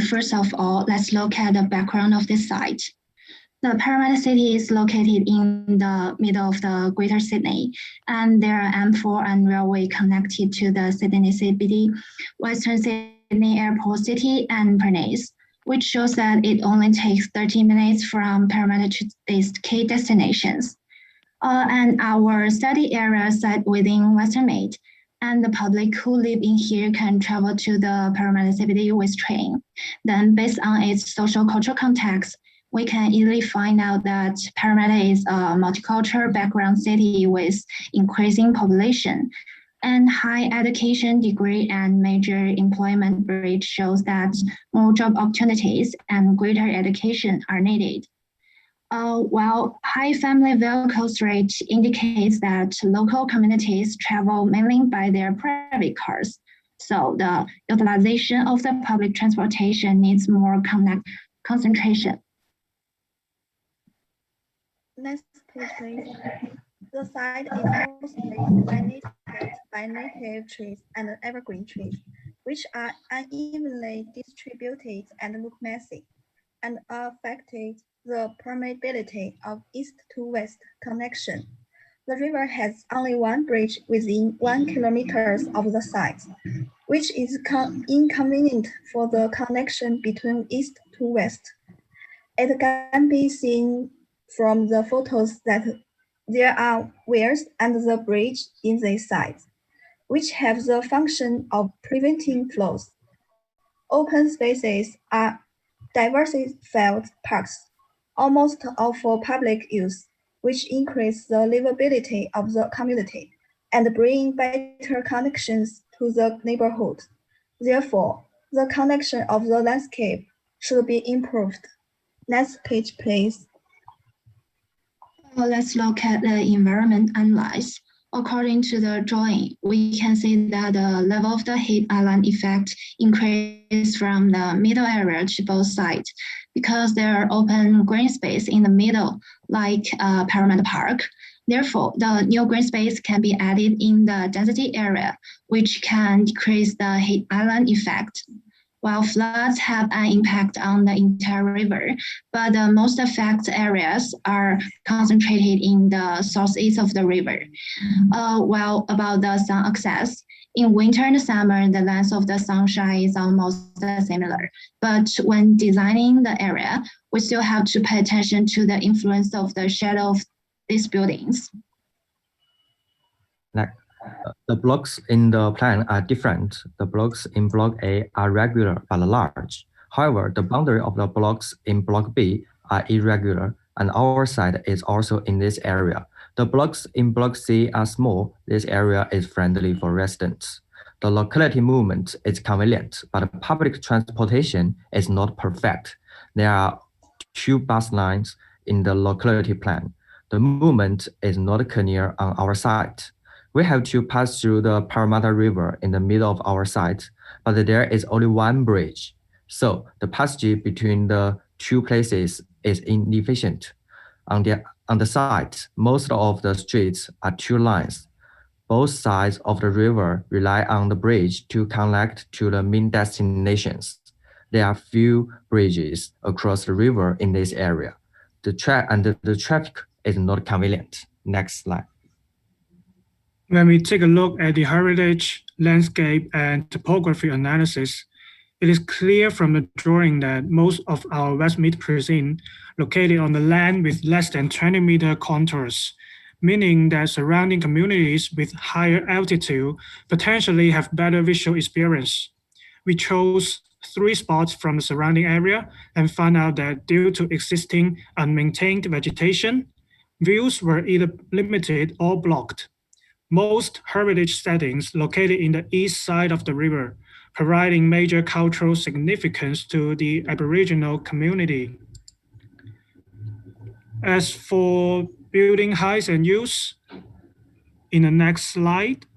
first of all, let's look at the background of this site. The Parramatta City is located in the middle of the Greater Sydney, and there are M4 and railway connected to the Sydney CBD, Western Sydney Airport City, and Pernis, which shows that it only takes 30 minutes from Parramatta to these key destinations. And our study area is set within Western Maid, and the public who live in here can travel to the Parramatta CBD with train. Then, based on its social cultural context, we can easily find out that Parramatta is a multicultural background city with increasing population, and high education degree and major employment rate shows that more job opportunities and greater education are needed. While high family vehicles rate indicates that local communities travel mainly by their private cars. So the utilization of the public transportation needs more concentration. Next page, please. The site is mostly by native trees and evergreen trees, which are unevenly distributed and look messy, and affected the permeability of east to west connection. The river has only one bridge within 1 kilometer of the site, which is inconvenient for the connection between east to west. It can be seen from the photos that there are weirs and the bridge in this site, which have the function of preventing flows. Open spaces are diversified parks, almost all for public use, which increase the livability of the community and bring better connections to the neighborhood. Therefore, the connection of the landscape should be improved. Next page, please. Let's look at the environment analysis. According to the drawing, we can see that the level of the heat island effect increased from the middle area to both sides because there are open green space in the middle, like Parramatta Park. Therefore, the new green space can be added in the density area, which can decrease the heat island effect. While floods have an impact on the entire river, but the most affected areas are concentrated in the southeast of the river. While about the sun access, in winter and summer, the length of the sunshine is almost similar. But when designing the area, we still have to pay attention to the influence of the shadow of these buildings. The blocks in the plan are different. The blocks in Block A are regular but large. However, the boundary of the blocks in Block B are irregular, and our site is also in this area. The blocks in Block C are small. This area is friendly for residents. The locality movement is convenient, but public transportation is not perfect. There are 2 bus lines in the locality plan. The movement is not clear on our site. We have to pass through the Parramatta River in the middle of our site, but there is only one bridge. So the passage between the 2 places is inefficient. On the site, most of the streets are 2 lines. Both sides of the river rely on the bridge to connect to the main destinations. There are few bridges across the river in this area. The traffic is not convenient. Next slide. When we take a look at the heritage, landscape, and topography analysis, it is clear from the drawing that most of our Westmead precinct located on the land with less than 20-meter contours, meaning that surrounding communities with higher altitude potentially have better visual experience. We chose 3 spots from the surrounding area and found out that due to existing unmaintained vegetation, views were either limited or blocked. Most heritage settings located in the east side of the river, providing major cultural significance to the Aboriginal community. As for building heights and use, in the next slide,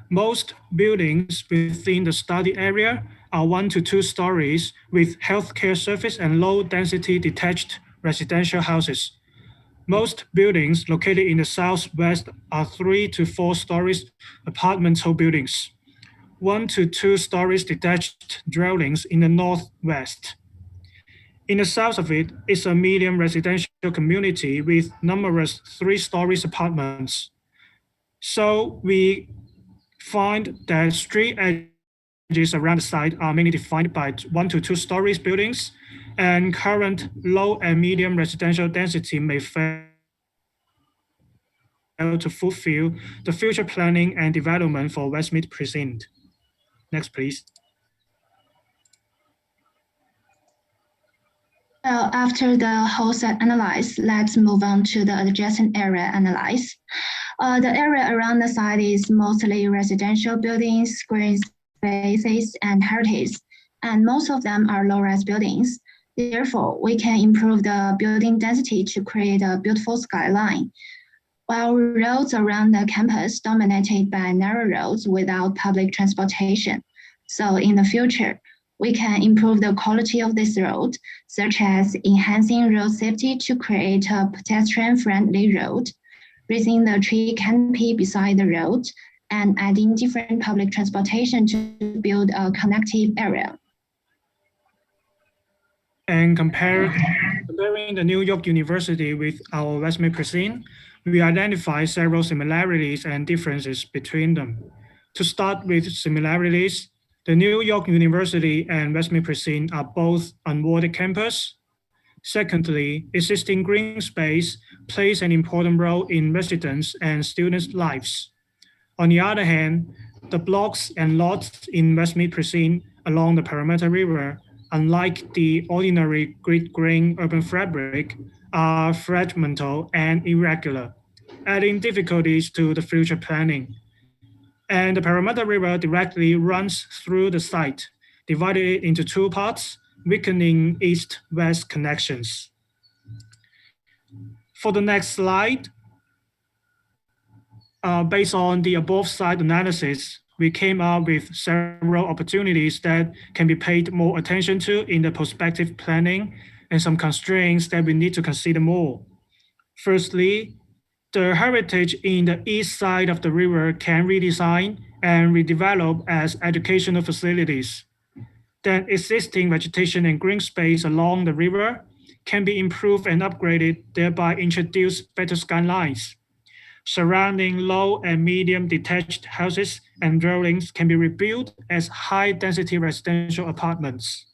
most buildings within the study area are 1 to 2 stories with healthcare service and low-density detached residential houses. Most buildings located in the southwest are 3 to 4 stories apartmental buildings. 1 to 2 stories detached dwellings in the northwest. In the south of it is a medium residential community with numerous 3-story apartments. So we find that street edges around the site are mainly defined by 1 to 2 stories buildings, and current low and medium residential density may fail to fulfill the future planning and development for Westmead Precinct. Next, please. Well, after the whole site analysis, let's move on to the adjacent area analysis. The area around the site is mostly residential buildings, green spaces, and heritage, and most of them are low-rise buildings. Therefore, we can improve the building density to create a beautiful skyline. While roads around the campus dominated by narrow roads without public transportation. So in the future, we can improve the quality of this road, such as enhancing road safety to create a pedestrian-friendly road, raising the tree canopy beside the road, and adding different public transportation to build a connective area. And comparing the New York University with our Westmead Precinct, we identify several similarities and differences between them. To start with similarities, the New York University and Westmead Precinct are both unwalled campus. Secondly, existing green space plays an important role in residents' and students' lives. On the other hand, the blocks and lots in Westmead Precinct along the Parramatta River, unlike the ordinary grid-grain urban fabric, are fragmental and irregular, adding difficulties to the future planning. And the Parramatta River directly runs through the site, divided it into 2 parts, weakening east-west connections. For the next slide, based on the above site analysis, we came up with several opportunities that can be paid more attention to in the prospective planning and some constraints that we need to consider more. Firstly, the heritage in the east side of the river can redesign and redevelop as educational facilities. Then existing vegetation and green space along the river can be improved and upgraded, thereby introduce better skylines. Surrounding low and medium detached houses and dwellings can be rebuilt as high-density residential apartments.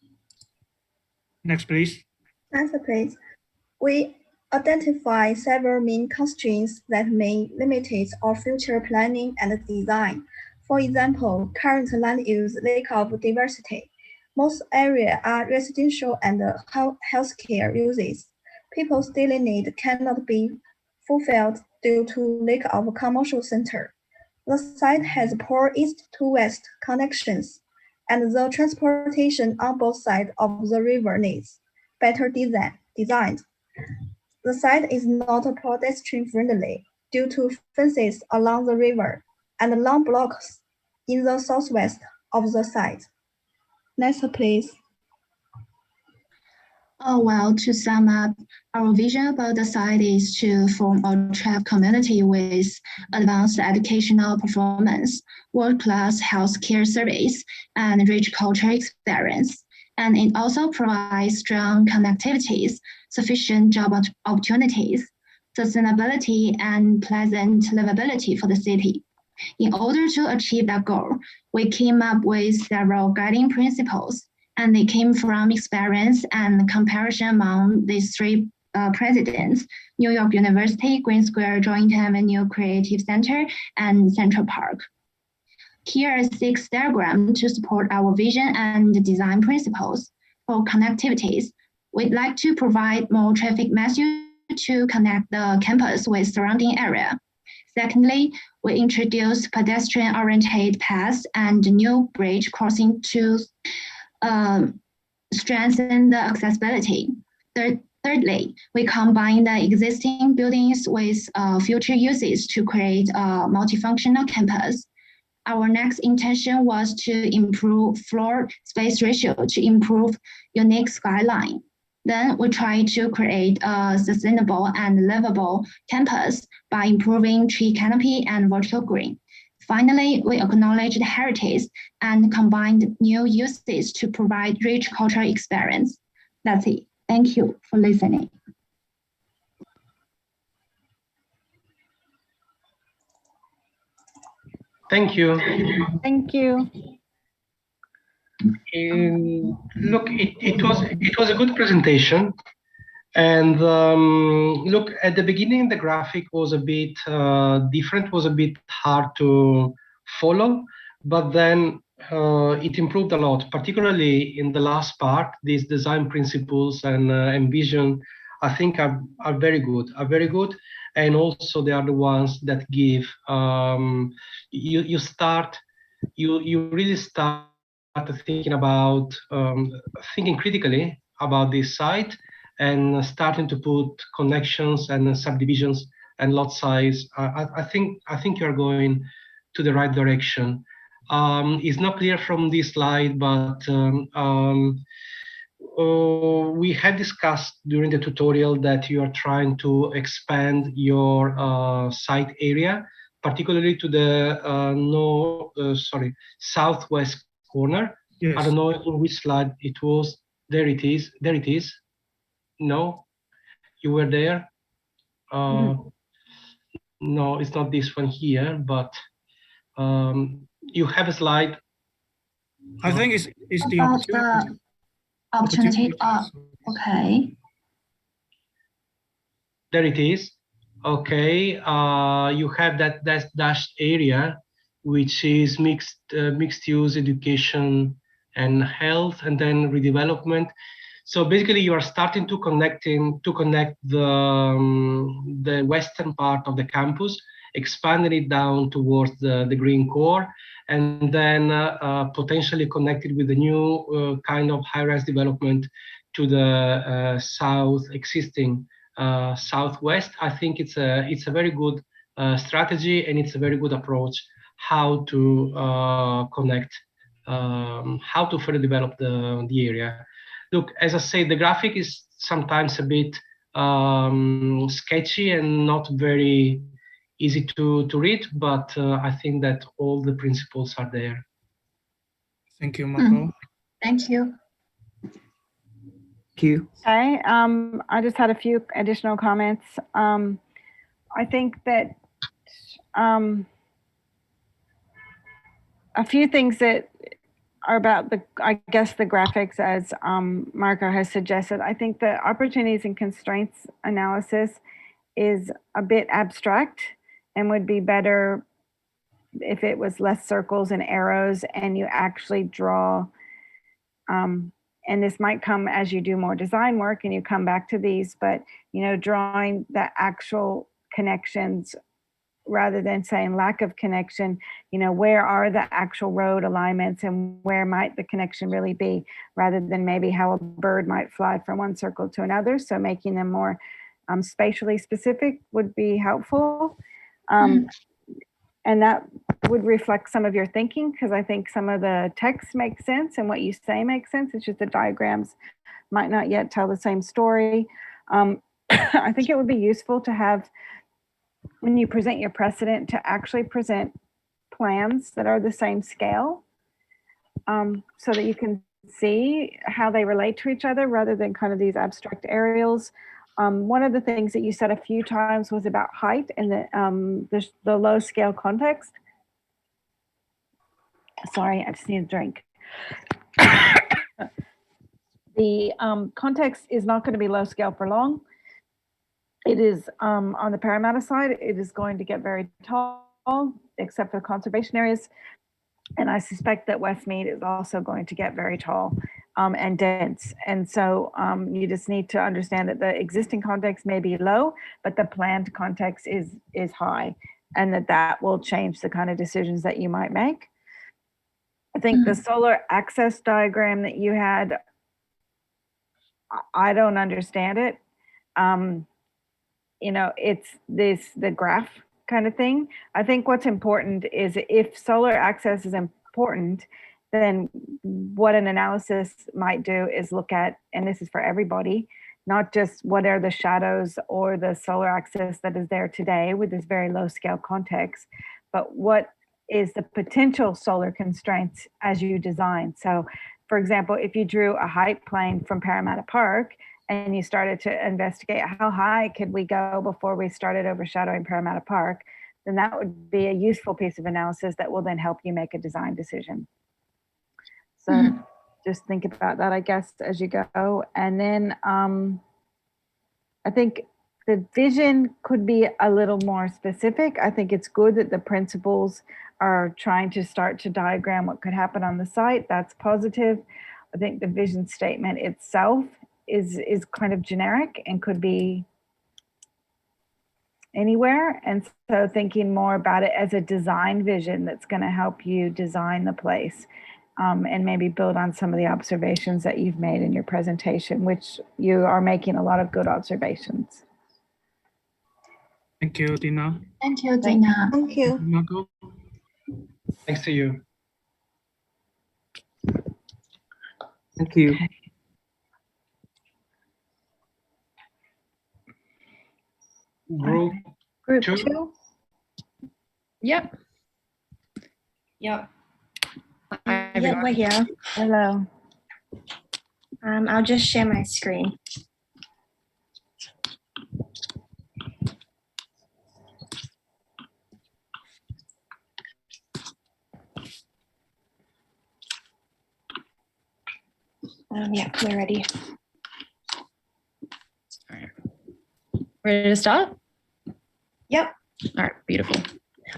Next, please. Next, please. We identify several main constraints that may limit our future planning and design. For example, current land use lack of diversity. Most areas are residential and healthcare uses. People's daily need cannot be fulfilled due to lack of commercial center. The site has poor east to west connections, and the transportation on both sides of the river needs better designed. The site is not pedestrian friendly due to fences along the river and long blocks in the southwest of the site. Next, please. Well, to sum up, our vision about the site is to form a trapped community with advanced educational performance, world-class healthcare service, and rich cultural experience. And it also provides strong connectivities, sufficient job opportunities, sustainability, and pleasant livability for the city. In order to achieve that goal, we came up with several guiding principles, and they came from experience and comparison among these 3 presidents: New York University, Green Square, Joint Avenue Creative Center, and Central Park. Here are 6 diagrams to support our vision and design principles. For connectivities, we'd like to provide more traffic message to connect the campus with surrounding area. Secondly, we introduced pedestrian-oriented paths and new bridge crossing to strengthen the accessibility. Thirdly, we combine the existing buildings with future uses to create a multifunctional campus. Our next intention was to improve floor space ratio to improve unique skyline. Then we try to create a sustainable and livable campus by improving tree canopy and vertical green. Finally, we acknowledge the heritage and combined new uses to provide rich cultural experience. That's it. Thank you for listening. Thank you. Thank you. Look, it was a good presentation, and look, at the beginning the graphic was a bit different, was a bit hard to follow, but then it improved a lot, particularly in the last part. These design principles and vision, I think are very good, and also they are the ones that give you really start thinking about thinking critically about this site and starting to put connections and subdivisions and lot size. I think you're going to the right direction. It's not clear from this slide, but we had discussed during the tutorial that you are trying to expand your site area, particularly to the southwest corner. Yes. I don't know in which slide it was. There it is. There it is. No, you were there. No, it's not this one here, but you have a slide. I think it's the About opportunity. the opportunity. Okay. There it is. Okay, you have that dashed area, which is mixed use education and health, and then redevelopment. So basically, you are starting to connect the western part of the campus, expanding it down towards the green core, and then potentially connected with the new kind of high-rise development to the existing southwest. I think it's a very good strategy, and it's a very good approach how to connect, how to further develop the area. Look, as I say, the graphic is sometimes a bit sketchy and not very easy to read, but I think that all the principles are there. Thank you, Marco. Thank you. Thank you. Okay, I just had a few additional comments. I think that a few things that are about the graphics, as Marco has suggested. I think the opportunities and constraints analysis is a bit abstract and would be better if it was less circles and arrows and you actually draw, and this might come as you do more design work and you come back to these, but drawing the actual connections rather than saying lack of connection, where are the actual road alignments and where might the connection really be, rather than maybe how a bird might fly from one circle to another. So making them more spatially specific would be helpful. And that would reflect some of your thinking, because I think some of the text makes sense and what you say makes sense. It's just the diagrams might not yet tell the same story. I think it would be useful to have, when you present your precedent, to actually present plans that are the same scale, so that you can see how they relate to each other rather than kind of these abstract aerials. One of the things that you said a few times was about height and the low scale context. Sorry, I just need a drink. The context is not going to be low scale for long. It is on the Parramatta side, it is going to get very tall, except for conservation areas. And I suspect that Westmead is also going to get very tall and dense. And so you just need to understand that the existing context may be low, but the planned context is high, and that will change the kind of decisions that you might make. I think the solar access diagram that you had, I don't understand it. It's the graph kind of thing. I think what's important is, if solar access is important, then what an analysis might do is look at, and this is for everybody, not just what are the shadows or the solar access that is there today with this very low scale context, but what is the potential solar constraints as you design. So for example, if you drew a height plane from Parramatta Park and you started to investigate how high could we go before we started overshadowing Parramatta Park, then that would be a useful piece of analysis that will then help you make a design decision. So just think about that, I guess, as you go. And then I think the vision could be a little more specific. I think it's good that the principals are trying to start to diagram what could happen on the site. That's positive. I think the vision statement itself is kind of generic and could be anywhere. And so thinking more about it as a design vision that's going to help you design the place, and maybe build on some of the observations that you've made in your presentation, which you are making a lot of good observations. Thank you, Dina. Thank you, Dina. Thank you. Marco. Thanks to you. Thank you. Group two. 2? Yep. Yep. Hi, Yeah, everyone. we're here. Hello. I'll just share my screen. Yeah, we're ready. All right. Ready to start? Yep. All right, beautiful.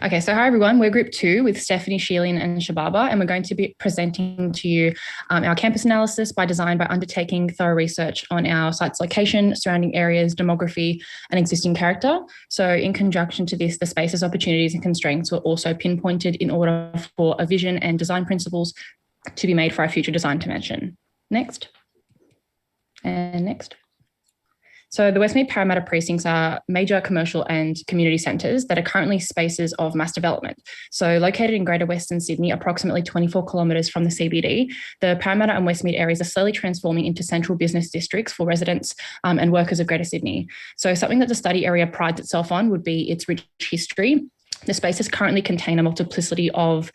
Okay, so hi everyone, we're group 2 with Stephanie, Sheilin and Shababa, and we're going to be presenting to you our campus analysis by design by undertaking thorough research on our site's location, surrounding areas, demography and existing character. So in conjunction to this, the spaces, opportunities and constraints were also pinpointed in order for a vision and design principles to be made for our future design dimension. Next. And next. So the Westmead Parramatta precincts are major commercial and community centres that are currently spaces of mass development. So located in Greater Western Sydney, approximately 24 kilometres from the CBD, the Parramatta and Westmead areas are slowly transforming into central business districts for residents and workers of Greater Sydney. So something that the study area prides itself on would be its rich history. The spaces currently contain a multiplicity of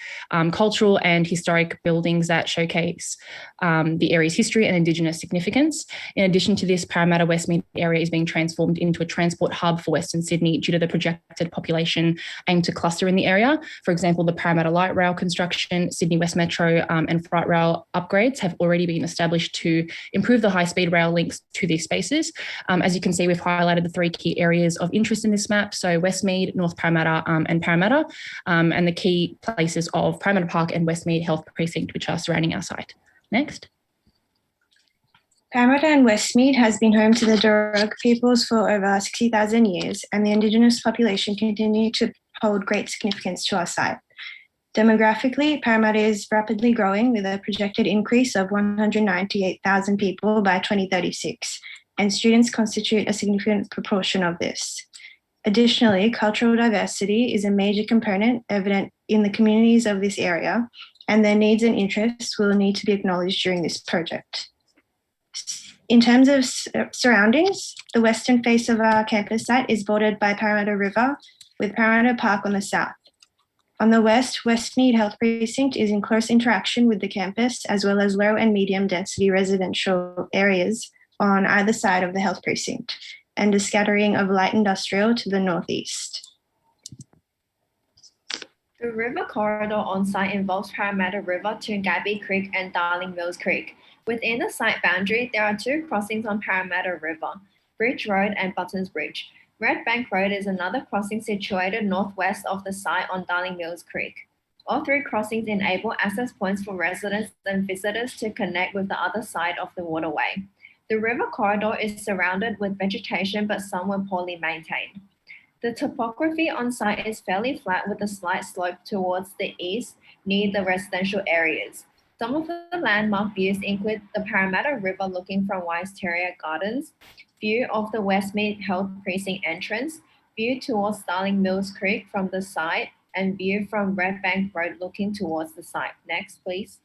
cultural and historic buildings that showcase the area's history and Indigenous significance. In addition to this, Parramatta Westmead area is being transformed into a transport hub for Western Sydney due to the projected population aimed to cluster in the area. For example, the Parramatta Light Rail construction, Sydney West Metro and Fright Rail upgrades have already been established to improve the high-speed rail links to these spaces. As you can see, we've highlighted the 3 key areas of interest in this map. So Westmead, North Parramatta and Parramatta, and the key places of Parramatta Park and Westmead Health Precinct, which are surrounding our site. Next. Parramatta and Westmead has been home to the Darug peoples for over 60,000 years, and the Indigenous population continue to hold great significance to our site. Demographically, Parramatta is rapidly growing with a projected increase of 198,000 people by 2036, and students constitute a significant proportion of this. Additionally, cultural diversity is a major component evident in the communities of this area, and their needs and interests will need to be acknowledged during this project. In terms of surroundings, the western face of our campus site is bordered by Parramatta River, with Parramatta Park on the south. On the west, Westmead Health Precinct is in close interaction with the campus, as well as low and medium density residential areas on either side of the health precinct, and a scattering of light industrial to the northeast. The river corridor on site involves Parramatta River to Gabby Creek and Darling Mills Creek. Within the site boundary, there are 2 crossings on Parramatta River, Bridge Road and Buttons Bridge. Red Bank Road is another crossing situated northwest of the site on Darling Mills Creek. All 3 crossings enable access points for residents and visitors to connect with the other side of the waterway. The river corridor is surrounded with vegetation, but some were poorly maintained. The topography on site is fairly flat with a slight slope towards the east near the residential areas. Some of the landmark views include the Parramatta River looking from Wisteria Gardens, view of the Westmead Health Precinct entrance, view towards Darling Mills Creek from the site, and view from Red Bank Road looking towards the site. Next, please.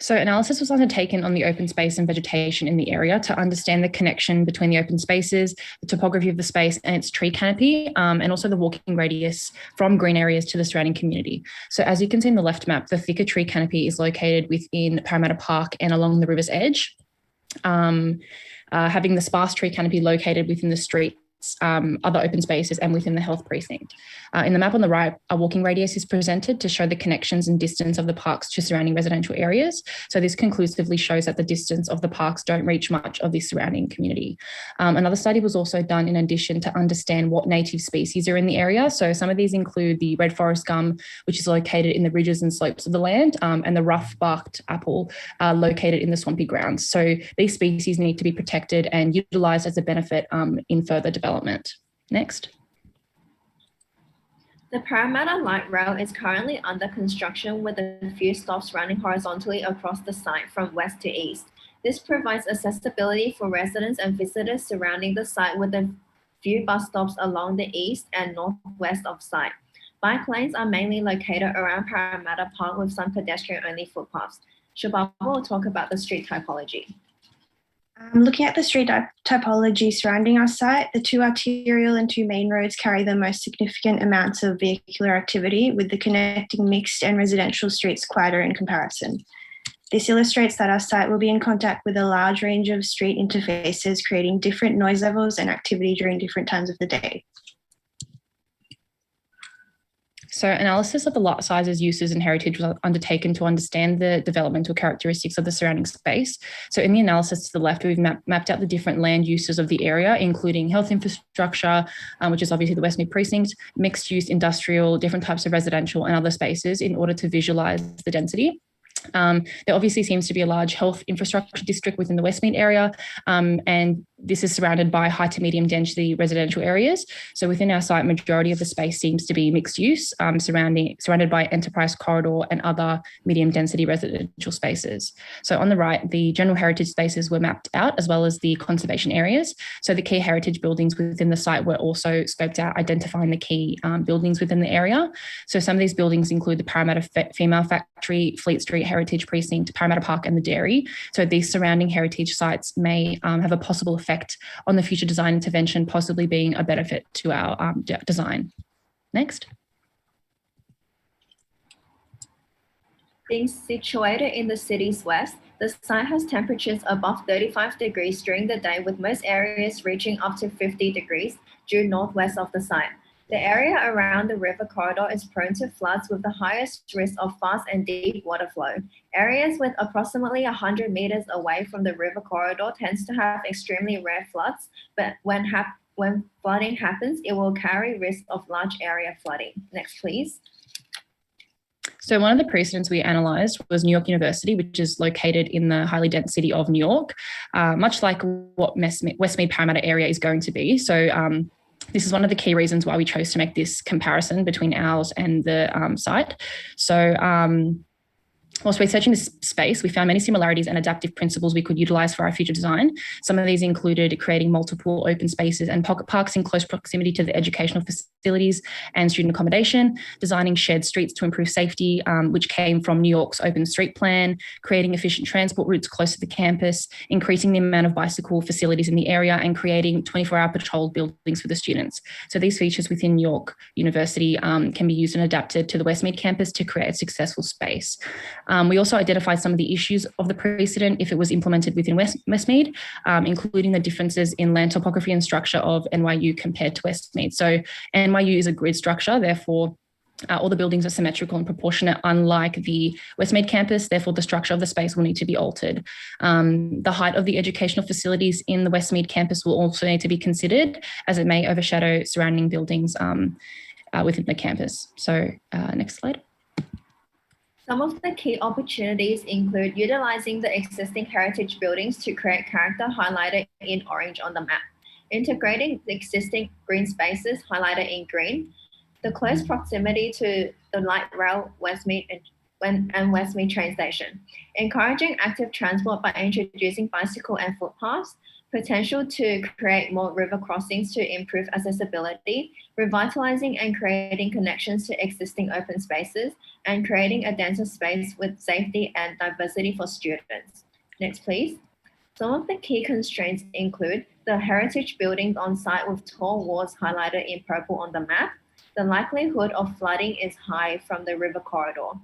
So analysis was undertaken on the open space and vegetation in the area to understand the connection between the open spaces, the topography of the space and its tree canopy, and also the walking radius from green areas to the surrounding community. So as you can see in the left map, the thicker tree canopy is located within Parramatta Park and along the river's edge, having the sparse tree canopy located within the streets, other open spaces and within the health precinct. In the map on the right, a walking radius is presented to show the connections and distance of the parks to surrounding residential areas. So this conclusively shows that the distance of the parks don't reach much of the surrounding community. Another study was also done in addition to understand what native species are in the area. So some of these include the red forest gum, which is located in the ridges and slopes of the land, and the rough-barked apple located in the swampy grounds. So these species need to be protected and utilised as a benefit in further development. Next. The Parramatta Light Rail is currently under construction with a few stops running horizontally across the site from west to east. This provides accessibility for residents and visitors surrounding the site with a few bus stops along the east and northwest of site. Bike lanes are mainly located around Parramatta Park with some pedestrian-only footpaths. Shubhaba will talk about the street typology. Looking at the street typology surrounding our site, the 2 arterial and 2 main roads carry the most significant amounts of vehicular activity, with the connecting mixed and residential streets quieter in comparison. This illustrates that our site will be in contact with a large range of street interfaces, creating different noise levels and activity during different times of the day. So analysis of the lot sizes, uses and heritage was undertaken to understand the developmental characteristics of the surrounding space. So in the analysis to the left, we've mapped out the different land uses of the area, including health infrastructure, which is obviously the Westmead precinct, mixed use, industrial, different types of residential and other spaces in order to visualise the density. There obviously seems to be a large health infrastructure district within the Westmead area, and this is surrounded by high to medium density residential areas. So within our site, majority of the space seems to be mixed use, surrounded by enterprise corridor and other medium density residential spaces. So on the right, the general heritage spaces were mapped out, as well as the conservation areas. So the key heritage buildings within the site were also scoped out, identifying the key buildings within the area. So some of these buildings include the Parramatta Female Factory, Fleet Street Heritage Precinct, Parramatta Park and the Dairy. So these surrounding heritage sites may have a possible effect on the future design intervention, possibly being a benefit to our design. Next. Being situated in the city's west, the site has temperatures above 35 degrees during the day, with most areas reaching up to 50 degrees due northwest of the site. The area around the river corridor is prone to floods with the highest risk of fast and deep water flow. Areas with approximately 100 meters away from the river corridor tends to have extremely rare floods, but when flooding happens, it will carry risk of large area flooding. Next, please. So one of the precedents we analysed was New York University, which is located in the highly dense city of New York, much like what Westmead Parramatta area is going to be. So this is one of the key reasons why we chose to make this comparison between ours and the site. So whilst researching this space, we found many similarities and adaptive principles we could utilise for our future design. Some of these included creating multiple open spaces and pocket parks in close proximity to the educational facilities and student accommodation, designing shared streets to improve safety, which came from New York's open street plan, creating efficient transport routes close to the campus, increasing the amount of bicycle facilities in the area, and creating 24-hour patrolled buildings for the students. So these features within New York University can be used and adapted to the Westmead campus to create a successful space. We also identified some of the issues of the precedent if it was implemented within Westmead, including the differences in land topography and structure of NYU compared to Westmead. So NYU is a grid structure, therefore all the buildings are symmetrical and proportionate, unlike the Westmead campus. Therefore, the structure of the space will need to be altered. The height of the educational facilities in the Westmead campus will also need to be considered, as it may overshadow surrounding buildings within the campus. So next slide. Some of the key opportunities include utilizing the existing heritage buildings to create character highlighted in orange on the map, integrating the existing green spaces highlighted in green, the close proximity to the light rail Westmead and Westmead train station, encouraging active transport by introducing bicycle and footpaths, potential to create more river crossings to improve accessibility, revitalizing and creating connections to existing open spaces, and creating a denser space with safety and diversity for students. Next, please. Some of the key constraints include the heritage buildings on site with tall walls highlighted in purple on the map. The likelihood of flooding is high from the river corridor.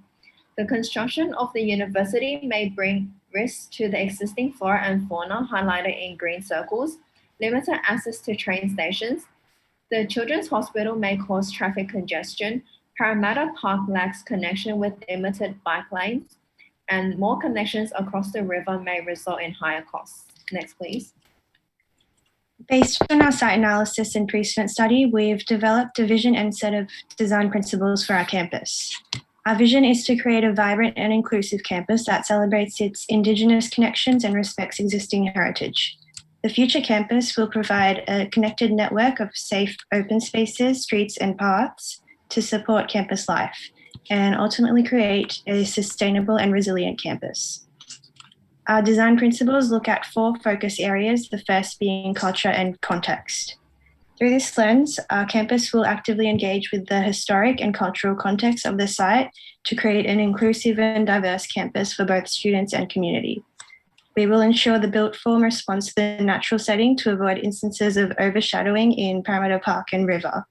The construction of the university may bring risks to the existing flora and fauna highlighted in green circles, limited access to train stations. The Children's Hospital may cause traffic congestion. Parramatta Park lacks connection with limited bike lanes, and more connections across the river may result in higher costs. Next, please. Based on our site analysis and precedent study, we've developed a vision and set of design principles for our campus. Our vision is to create a vibrant and inclusive campus that celebrates its Indigenous connections and respects existing heritage. The future campus will provide a connected network of safe open spaces, streets, and paths to support campus life and ultimately create a sustainable and resilient campus. Our design principles look at 4 focus areas, the first being culture and context. Through this lens, our campus will actively engage with the historic and cultural context of the site to create an inclusive and diverse campus for both students and community. We will ensure the built form responds to the natural setting to avoid instances of overshadowing in Parramatta Park and River.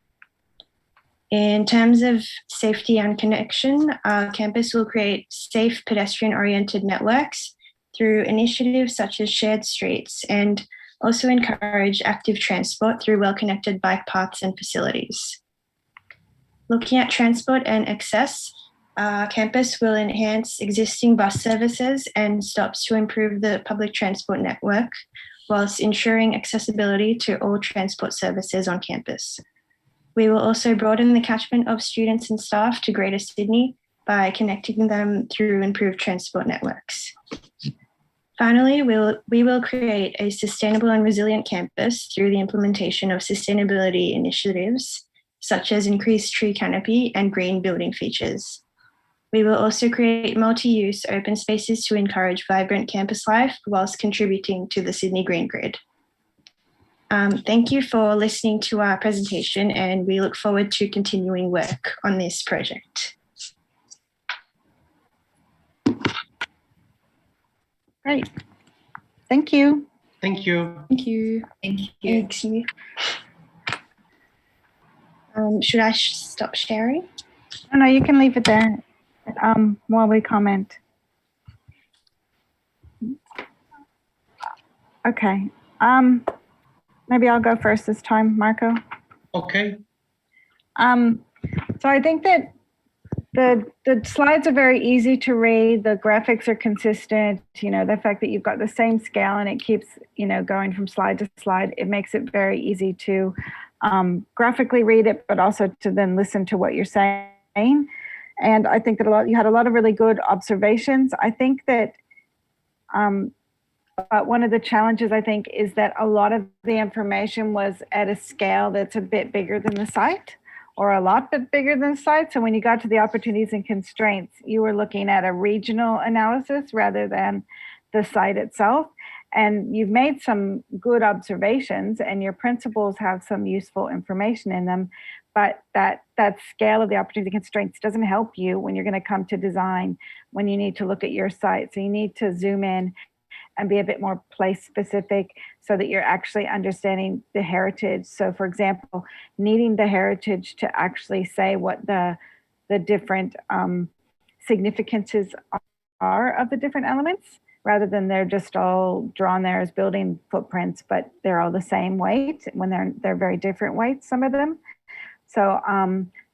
In terms of safety and connection, our campus will create safe pedestrian-oriented networks through initiatives such as shared streets and also encourage active transport through well-connected bike paths and facilities. Looking at transport and access, our campus will enhance existing bus services and stops to improve the public transport network, whilst ensuring accessibility to all transport services on campus. We will also broaden the catchment of students and staff to Greater Sydney by connecting them through improved transport networks. Finally, we will create a sustainable and resilient campus through the implementation of sustainability initiatives, such as increased tree canopy and green building features. We will also create multi-use open spaces to encourage vibrant campus life whilst contributing to the Sydney Green Grid. Thank you for listening to our presentation, and we look forward to continuing work on this project. Great. Thank you. Thank you. Thank you. Thank you. Thank you. Should I stop sharing? No, you can leave it there while we comment. Okay. Maybe I'll go first this time, Marco. Okay. So I think that the slides are very easy to read. The graphics are consistent. You know, the fact that you've got the same scale and it keeps, you know, going from slide to slide, it makes it very easy to graphically read it, but also to then listen to what you're saying. And I think that you had a lot of really good observations. I think that one of the challenges, I think, is that a lot of the information was at a scale that's a bit bigger than the site, or a lot bit bigger than the site. So when you got to the opportunities and constraints, you were looking at a regional analysis rather than the site itself. And you've made some good observations and your principles have some useful information in them, but that scale of the opportunity constraints doesn't help you when you're going to come to design, when you need to look at your site. So you need to zoom in and be a bit more place specific so that you're actually understanding the heritage. So for example, needing the heritage to actually say what the different significances are of the different elements, rather than they're just all drawn there as building footprints, but they're all the same weight when they're very different weights, some of them. So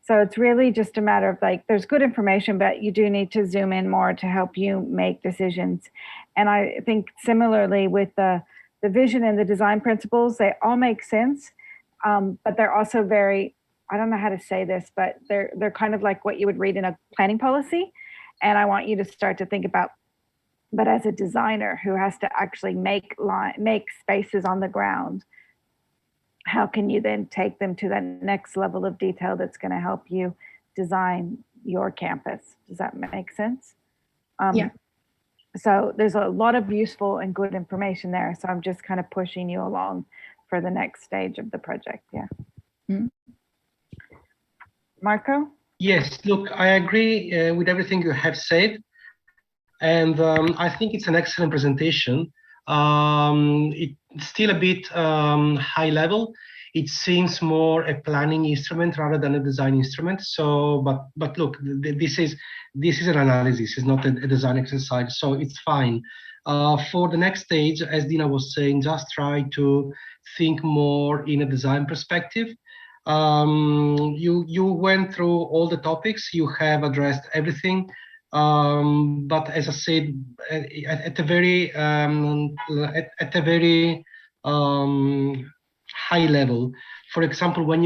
so it's really just a matter of like, there's good information, but you do need to zoom in more to help you make decisions. And I think similarly with the vision and the design principles, they all make sense, but they're also very, I don't know how to say this, but they're kind of like what you would read in a planning policy. And I want you to start to think about, but as a designer who has to actually make spaces on the ground, how can you then take them to that next level of detail that's going to help you design your campus? Does that make sense? Yeah. So there's a lot of useful and good information there. So I'm just kind of pushing you along for the next stage of the project. Yeah. Mm. Marco? Yes, look, I agree with everything you have said. And I think it's an excellent presentation. It's still a bit high level. It seems more a planning instrument rather than a design instrument. So, but look, this is an analysis. It's not a design exercise. So it's fine. For the next stage, as Dina was saying, just try to think more in a design perspective. You went through all the topics. You have addressed everything. But as I said, at a very high level. For example, when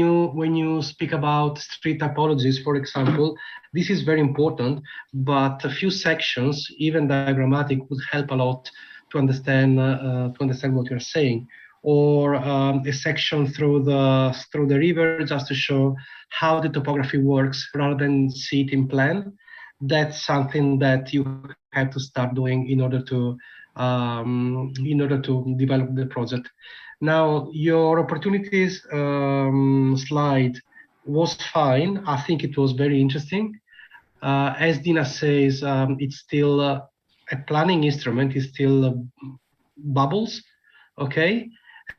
you speak about street typologies, for example, this is very important. But a few sections, even diagrammatic, would help a lot to understand what you're saying. Or a section through the river, just to show how the topography works, rather than see it in plan. That's something that you have to start doing in order to develop the project. Now, your opportunities slide was fine. I think it was very interesting. As Dina says, it's still a planning instrument. It's still bubbles, okay?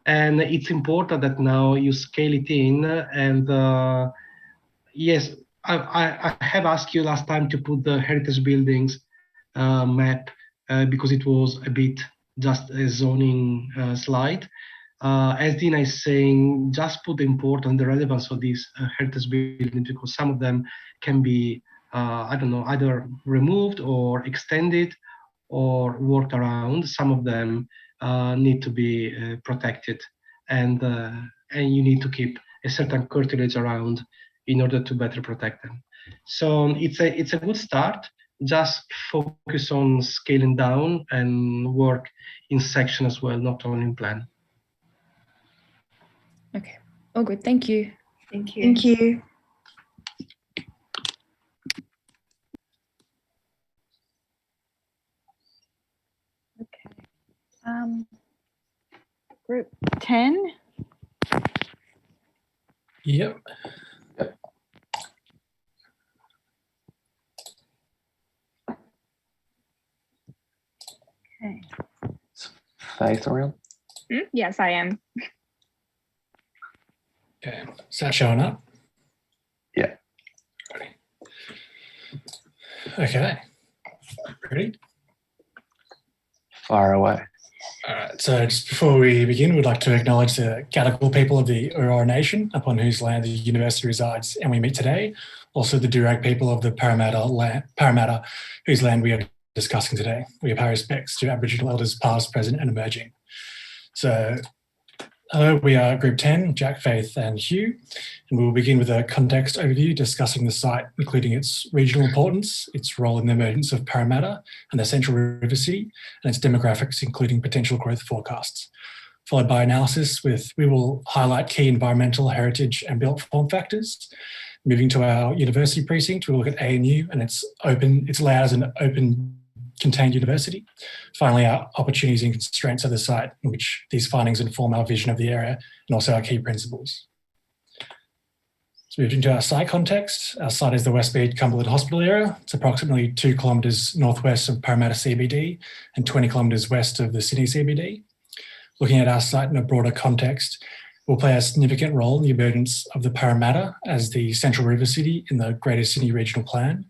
And it's important that now you scale it in. And yes, I have asked you last time to put the heritage buildings map because it was a bit just a zoning slide. As Dina is saying, just put the important, the relevance of these heritage buildings, because some of them can be, I don't know, either removed or extended or worked around. Some of them need to be protected, and you need to keep a certain curtilage around in order to better protect them. So it's a good start. Just focus on scaling down and work in section as well, not only in plan. Okay, all good. Thank you. Thank you. Thank you. Okay. Group 10. Yep. Okay. Faith around? Yes, I am. Okay. Is that showing up? Yeah. Ready. Okay. Ready? Fire away. All right. So just before we begin, we'd like to acknowledge the Gadigal people of the Eora Nation, upon whose land the university resides and we meet today. Also the Durack people of the Parramatta, whose land we are discussing today. We pay respects to Aboriginal elders past, present and emerging. So hello, we are Group 10, Jack, Faith and Hugh, and we will begin with a context overview discussing the site, including its regional importance, its role in the emergence of Parramatta and the Central River City, and its demographics, including potential growth forecasts. Followed by analysis we will highlight key environmental, heritage and built form factors. Moving to our university precinct, we'll look at ANU and its layout as an open contained university. Finally, our opportunities and constraints of the site, in which these findings inform our vision of the area and also our key principles. So moving to our site context, our site is the Westmead Cumberland Hospital area. It's approximately 2 kilometres northwest of Parramatta CBD and 20 kilometres west of the Sydney CBD. Looking at our site in a broader context, will play a significant role in the emergence of the Parramatta as the central river city in the Greater Sydney Regional Plan.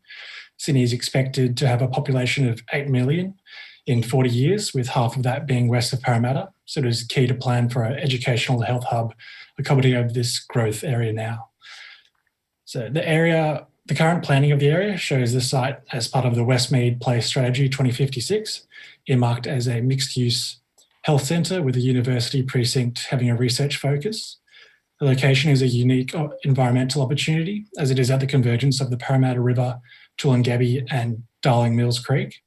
Sydney is expected to have a population of 8 million in 40 years, with half of that being west of Parramatta. So it is key to plan for an educational health hub accommodating this growth area now. So the current planning of the area shows the site as part of the Westmead Place Strategy 2056, earmarked as a mixed-use health centre with a university precinct having a research focus. The location is a unique environmental opportunity as it is at the convergence of the Parramatta River, Toolungabbie and Darling Mills Creek.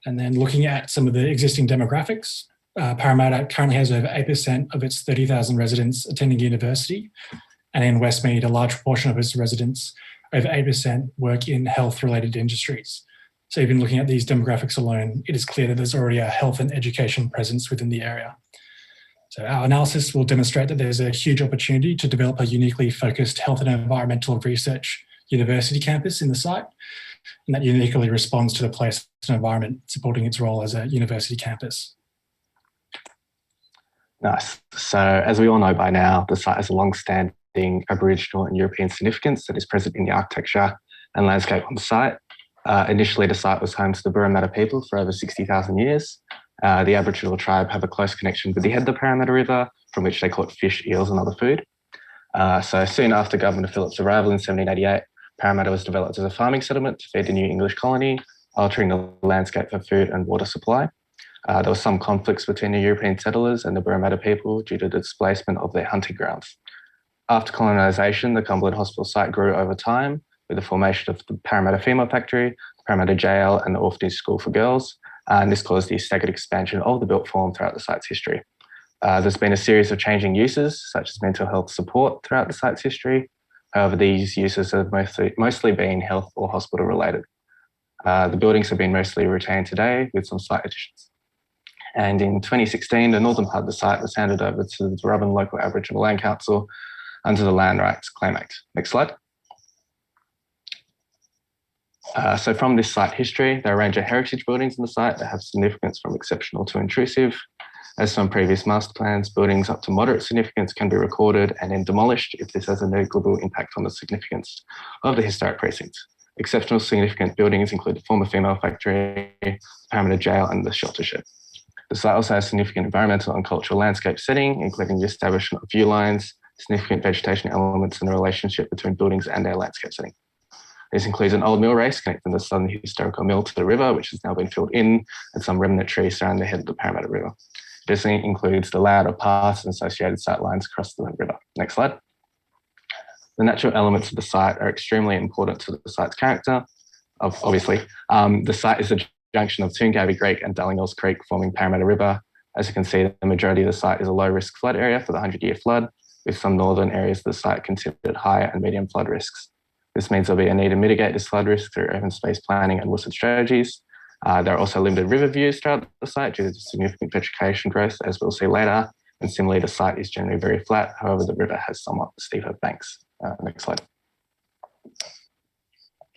And then looking at some of the existing demographics, Parramatta currently has over 8% of its 30,000 residents attending university. And in Westmead, a large proportion of its residents, over 8%, work in health-related industries. So even looking at these demographics alone, it is clear that there's already a health and education presence within the area. So our analysis will demonstrate that there's a huge opportunity to develop a uniquely focused health and environmental research university campus in the site, and that uniquely responds to the place and environment, supporting its role as a university campus. Nice. So as we all know by now, the site has a long-standing Aboriginal and European significance that is present in the architecture and landscape on the site. Initially, the site was home to the Parramatta people for over 60,000 years. The Aboriginal tribe have a close connection with the head of the Parramatta River, from which they caught fish, eels and other food. So soon after Governor Phillip's arrival in 1788, Parramatta was developed as a farming settlement to feed the new English colony, altering the landscape for food and water supply. There were some conflicts between the European settlers and the Parramatta people due to the displacement of their hunting grounds. After colonisation, the Cumberland Hospital site grew over time with the formation of the Parramatta Female Factory, the Parramatta Jail and the Orphanage School for Girls, and this caused the staggered expansion of the built form throughout the site's history. There's been a series of changing uses, such as mental health support throughout the site's history. However, these uses have mostly been health or hospital related. The buildings have been mostly retained today with some slight additions. And in 2016, the northern part of the site was handed over to the Darabin Local Aboriginal Land Council under the Land Rights Claim Act. Next slide. So from this site history, there are a range of heritage buildings in the site that have significance from exceptional to intrusive. As from previous master plans, buildings up to moderate significance can be recorded and then demolished if this has a negligible impact on the significance of the historic precinct. Exceptional significant buildings include the former female factory, Parramatta Jail and the shelter shed. The site also has significant environmental and cultural landscape setting, including the establishment of view lines, significant vegetation elements and the relationship between buildings and their landscape setting. This includes an old mill race connecting the southern historical mill to the river, which has now been filled in, and some remnant trees surrounding the head of the Parramatta River. This includes the layout of paths and associated sight lines across the river. Next slide. The natural elements of the site are extremely important to the site's character, obviously. The site is a junction of Toongabbie Creek and Darling Mills Creek forming Parramatta River. As you can see, the majority of the site is a low-risk flood area for the 100-year flood, with some northern areas of the site considered high and medium flood risks. This means there'll be a need to mitigate this flood risk through open space planning and wooded strategies. There are also limited river views throughout the site due to significant vegetation growth, as we'll see later. And similarly, the site is generally very flat. However, the river has somewhat steeper banks. Next slide.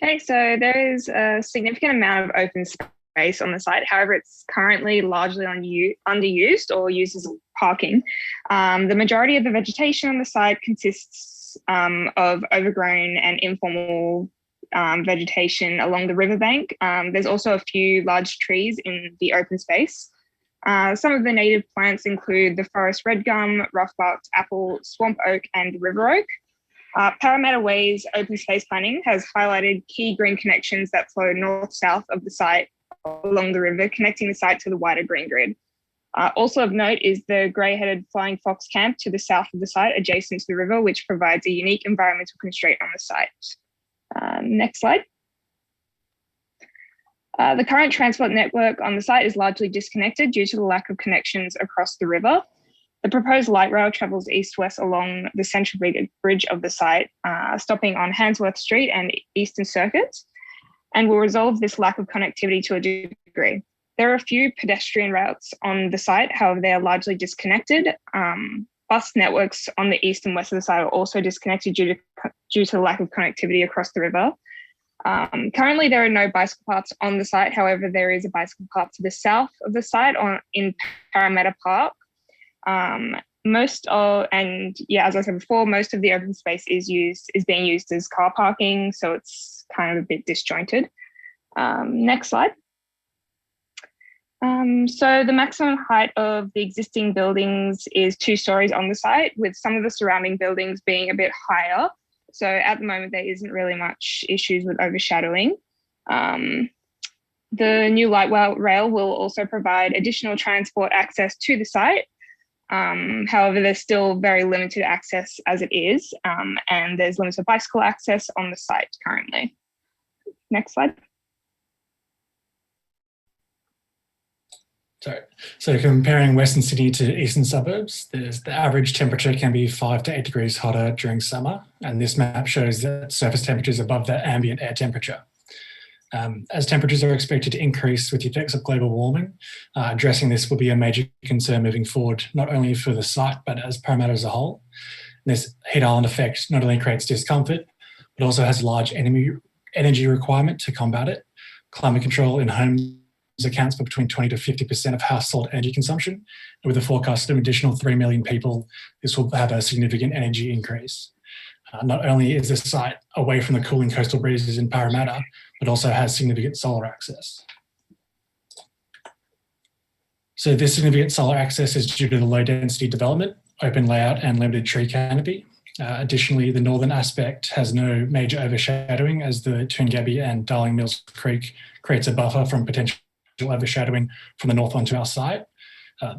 Okay, so there is a significant amount of open space on the site. However, it's currently largely underused or used as parking. The majority of the vegetation on the site consists of overgrown and informal vegetation along the riverbank. There's also a few large trees in the open space. Some of the native plants include the forest red gum, rough-barked apple, swamp oak, and river oak. Parramatta Way's open space planning has highlighted key green connections that flow north-south of the site along the river, connecting the site to the wider green grid. Also of note is the grey-headed flying fox camp to the south of the site, adjacent to the river, which provides a unique environmental constraint on the site. Next slide. The current transport network on the site is largely disconnected due to the lack of connections across the river. The proposed light rail travels east-west along the central bridge of the site, stopping on Handsworth Street and Eastern Circuit, and will resolve this lack of connectivity to a degree. There are a few pedestrian routes on the site, however, they are largely disconnected. Bus networks on the east and west of the site are also disconnected due to the lack of connectivity across the river. Currently, there are no bicycle paths on the site. However, there is a bicycle path to the south of the site in Parramatta Park. As I said before, most of the open space is being used as car parking, so it's kind of a bit disjointed. Next slide. So the maximum height of the existing buildings is 2 stories on the site, with some of the surrounding buildings being a bit higher. So at the moment, there isn't really much issues with overshadowing. The new light rail will also provide additional transport access to the site. However, there's still very limited access as it is, and there's limited bicycle access on the site currently. Next slide. So comparing Western Sydney to eastern suburbs, the average temperature can be 5 to 8 degrees hotter during summer, and this map shows that surface temperature is above the ambient air temperature. As temperatures are expected to increase with the effects of global warming, addressing this will be a major concern moving forward, not only for the site, but as Parramatta as a whole. This heat island effect not only creates discomfort, but also has a large energy requirement to combat it. Climate control in homes accounts for between 20 to 50% of household energy consumption. And with a forecast of an additional 3 million people, this will have a significant energy increase. Not only is the site away from the cooling coastal breezes in Parramatta, but also has significant solar access. So this significant solar access is due to the low density development, open layout and limited tree canopy. Additionally, the northern aspect has no major overshadowing as the Toongabbie and Darling Mills Creek creates a buffer from potential overshadowing from the north onto our site.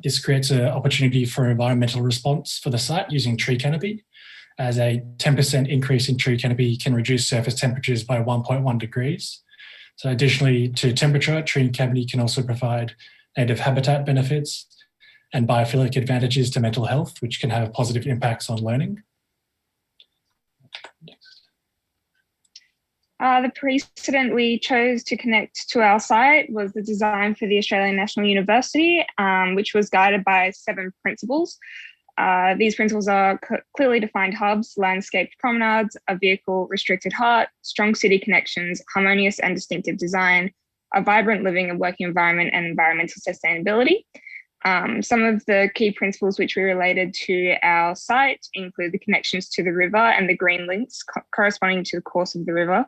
This creates an opportunity for environmental response for the site using tree canopy, as a 10% increase in tree canopy can reduce surface temperatures by 1.1 degrees. So additionally to temperature, tree canopy can also provide native habitat benefits and biophilic advantages to mental health, which can have positive impacts on learning. The precedent we chose to connect to our site was the design for the Australian National University, which was guided by 7 principles. These principles are clearly defined hubs, landscaped promenades, a vehicle restricted heart, strong city connections, harmonious and distinctive design, a vibrant living and working environment, and environmental sustainability. Some of the key principles which we related to our site include the connections to the river and the green links corresponding to the course of the river,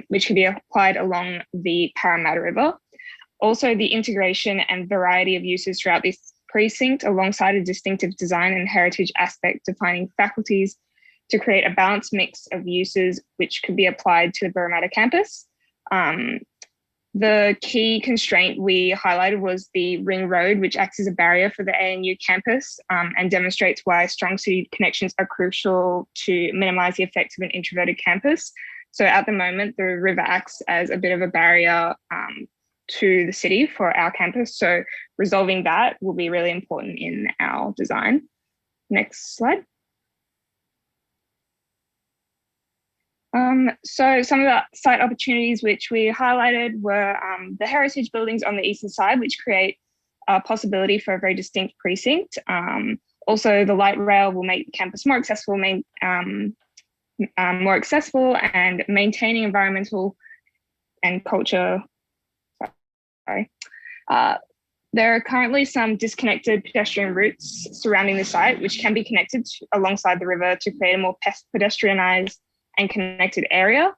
which can be applied along the Parramatta River. Also, the integration and variety of uses throughout this precinct alongside a distinctive design and heritage aspect defining faculties to create a balanced mix of uses which could be applied to the Parramatta campus. The key constraint we highlighted was the ring road, which acts as a barrier for the ANU campus and demonstrates why strong city connections are crucial to minimise the effects of an introverted campus. So at the moment, the river acts as a bit of a barrier to the city for our campus. So resolving that will be really important in our design. Next slide. So some of the site opportunities which we highlighted were the heritage buildings on the eastern side, which create a possibility for a very distinct precinct. Also, the light rail will make the campus more accessible, and maintaining environmental and culture. There are currently some disconnected pedestrian routes surrounding the site, which can be connected alongside the river to create a more pedestrianised and connected area.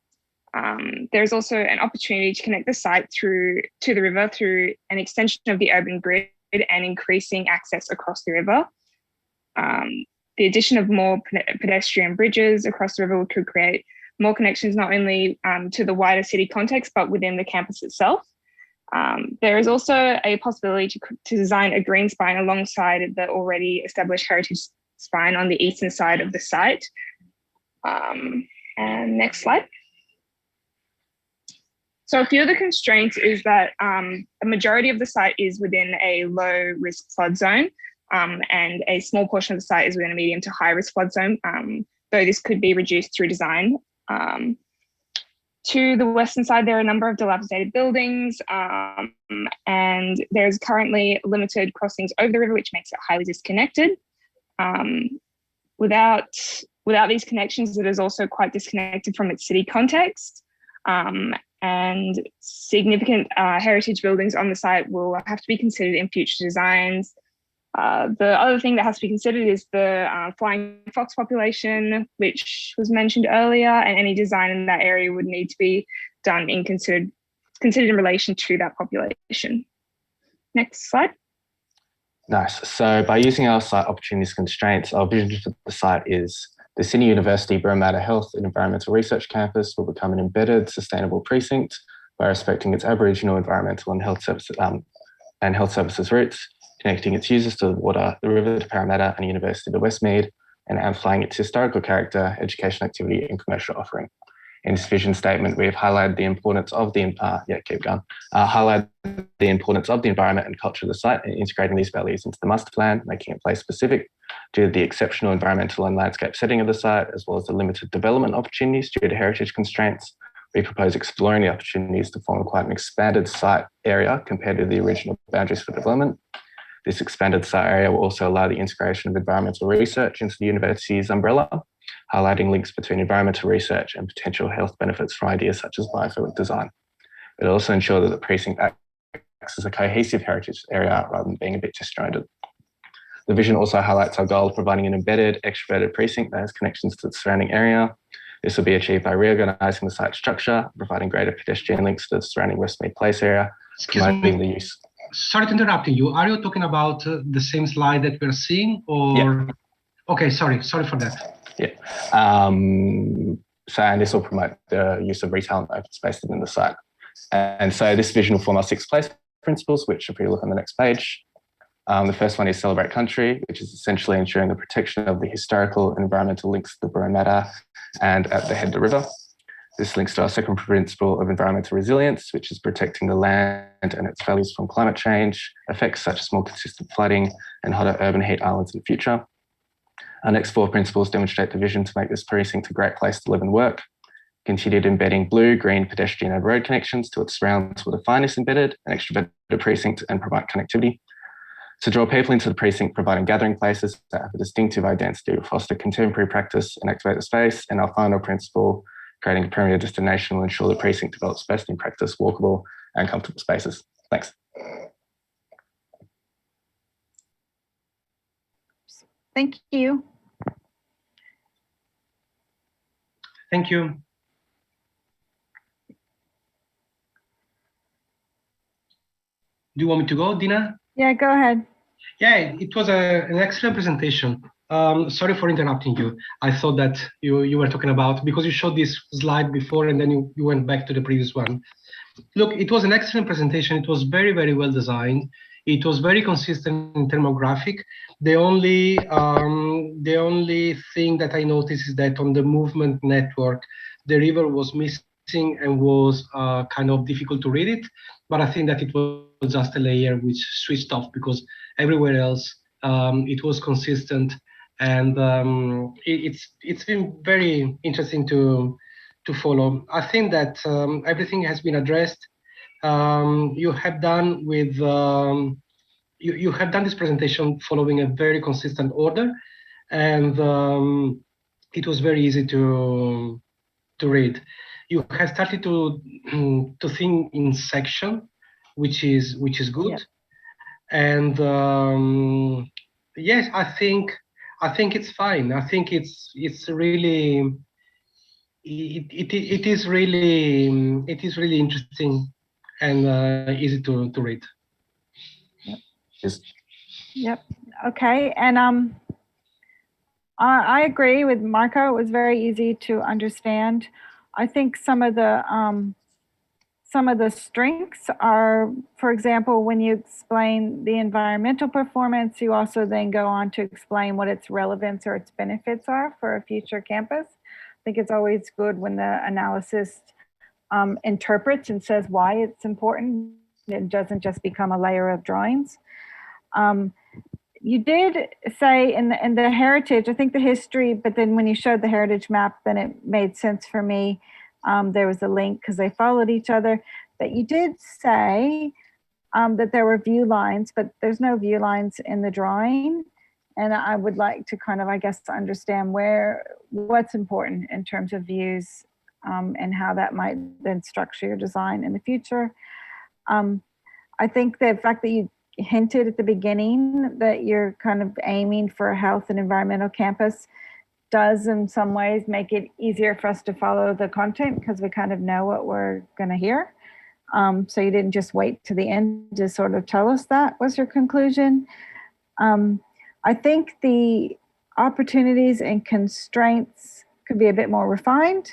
There's also an opportunity to connect the site to the river through an extension of the urban grid and increasing access across the river. The addition of more pedestrian bridges across the river could create more connections, not only to the wider city context, but within the campus itself. There is also a possibility to design a green spine alongside the already established heritage spine on the eastern side of the site. And next slide. So a few of the constraints is that a majority of the site is within a low risk flood zone, and a small portion of the site is within a medium to high risk flood zone, though this could be reduced through design. To the western side, there are a number of dilapidated buildings, and there's currently limited crossings over the river, which makes it highly disconnected. Without these connections, it is also quite disconnected from its city context, and significant heritage buildings on the site will have to be considered in future designs. The other thing that has to be considered is the flying fox population, which was mentioned earlier, and any design in that area would need to be done in considered in relation to that population. Next slide. Nice. So by using our site opportunities constraints, our vision for the site is the Sydney University Parramatta Health and Environmental Research Campus will become an embedded, sustainable precinct by respecting its Aboriginal, environmental and health services roots, connecting its users to the water, the river to Parramatta and University to Westmead, and amplifying its historical character, education activity and commercial offering. In this vision statement, we have highlighted the importance of the environment and culture of the site and integrating these values into the master plan, making it place specific due to the exceptional environmental and landscape setting of the site, as well as the limited development opportunities due to heritage constraints. we propose exploring the opportunities to form quite an expanded site area compared to the original boundaries for development. This expanded site area will also allow the integration of environmental research into the university's umbrella, highlighting links between environmental research and potential health benefits from ideas such as biophilic design. It'll also ensure that the precinct acts as a cohesive heritage area rather than being a bit disjointed. The vision also highlights our goal of providing an embedded, extroverted precinct that has connections to the surrounding area. This will be achieved by reorganising the site structure, providing greater pedestrian links to the surrounding Westmead Place area, promoting the use. Sorry to interrupt you. Are you talking about the same slide that we're seeing, or? Yeah. Okay, sorry for that. Yeah. And this will promote the use of retail and open space within the site. And so this vision will form our 6 place principles, which if we look on the next page. The first one is Celebrate Country, which is essentially ensuring the protection of the historical and environmental links to the Parramatta and at the head of the river. This links to our second principle of environmental resilience, which is protecting the land and its values from climate change, effects such as more consistent flooding and hotter urban heat islands in the future. Our next 4 principles demonstrate the vision to make this precinct a great place to live and work. Continued embedding blue, green, pedestrian and road connections to its surrounds will define this embedded and extroverted precinct and provide connectivity. To draw people into the precinct, providing gathering places that have a distinctive identity will foster contemporary practice and activate the space. And our final principle, creating a premier destination, will ensure the precinct develops best in practice, walkable and comfortable spaces. Thanks. Thank you. Thank you. Do you want me to go, Dina? Yeah, go ahead. Yeah, it was an excellent presentation. Sorry for interrupting you. I thought that you were talking about, because you showed this slide before and then you went back to the previous one. Look, it was an excellent presentation. It was very, very well designed. It was very consistent in terms of graphic. The only thing that I noticed is that on the movement network, the river was missing and was kind of difficult to read it. But I think that it was just a layer which switched off, because everywhere else it was consistent, and it's been very interesting to follow. I think that everything has been addressed. You have done with you have done this presentation following a very consistent order, and it was very easy to read. You have started to think in section, which is good. Yeah. And yes, I think it's fine. I think it's really it is really interesting and easy to read. Yep. Yes. Yep. Okay. And I agree with Marco. It was very easy to understand. I think some of the strengths are, for example, when you explain the environmental performance, you also then go on to explain what its relevance or its benefits are for a future campus. I think it's always good when the analysis interprets and says why it's important. It doesn't just become a layer of drawings. You did say in the heritage, I think the history, but then when you showed the heritage map, then it made sense for me. There was a link because they followed each other. But you did say that there were view lines, but there's no view lines in the drawing. And I would like to kind of, I guess, understand what's important in terms of views and how that might then structure your design in the future. I think the fact that you hinted at the beginning that you're kind of aiming for a health and environmental campus does in some ways make it easier for us to follow the content because we kind of know what we're going to hear. So you didn't just wait to the end to sort of tell us that was your conclusion. I think the opportunities and constraints could be a bit more refined.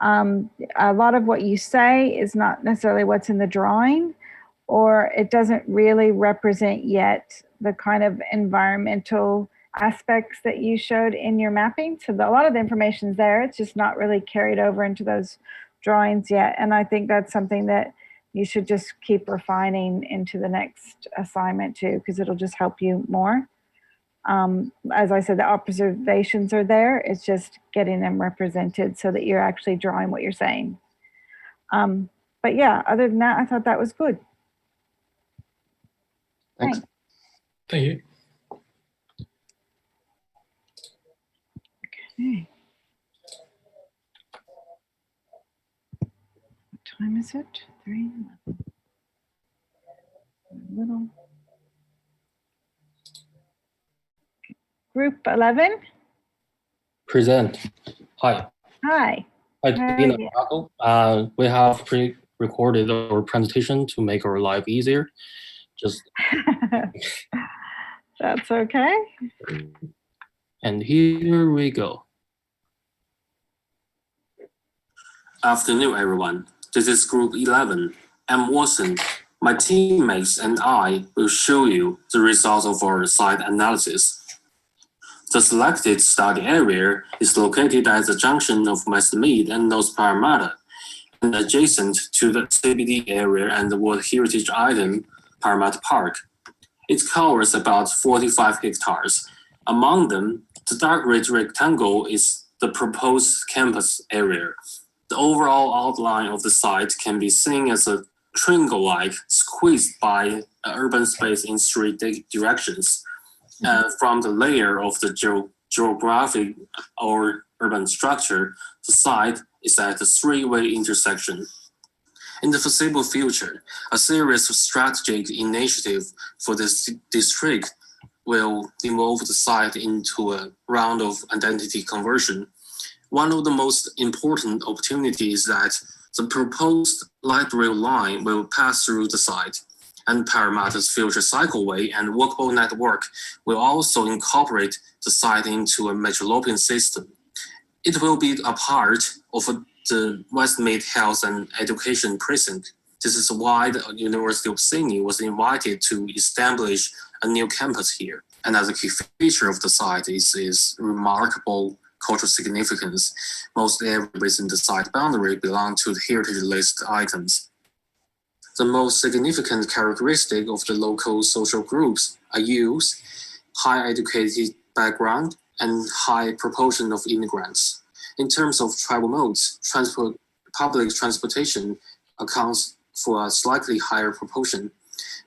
A lot of what you say is not necessarily what's in the drawing, or it doesn't really represent yet the kind of environmental aspects that you showed in your mapping. So a lot of the information's there, it's just not really carried over into those drawings yet. And I think that's something that you should just keep refining into the next assignment too, because it'll just help you more. As I said, the observations are there. It's just getting them represented so that you're actually drawing what you're saying. But yeah, other than that, I thought that was good. Thanks. Thank you. Okay. What time is it? 3:11. Little. Group 11. Present. Hi. Hi. Hi, How are Dina. you? Marco. We have pre-recorded our presentation to make our life easier. Just That's okay. and here we go. Afternoon, everyone. This is Group 11. I'm Watson. My teammates and I will show you the results of our site analysis. The selected study area is located at the junction of Westmead and North Parramatta, and adjacent to the CBD area and the World Heritage Item, Parramatta Park. It covers about 45 hectares. Among them, the dark red rectangle is the proposed campus area. The overall outline of the site can be seen as a triangle-like squeezed by an urban space in three directions. From the layer of the geographic or urban structure, the site is at a three-way intersection. In the foreseeable future, a series of strategic initiatives for this district will involve the site into a round of identity conversion. One of the most important opportunities is that the proposed light rail line will pass through the site, and Parramatta's future cycleway and walkable network will also incorporate the site into a metropolitan system. It will be a part of the Westmead Health and Education Precinct. This is why the University of Sydney was invited to establish a new campus here. Another key feature of the site is remarkable cultural significance. Most areas within the site boundary belong to the heritage list items. The most significant characteristic of the local social groups are youth, high educated background, and high proportion of immigrants. In terms of travel modes, public transportation accounts for a slightly higher proportion.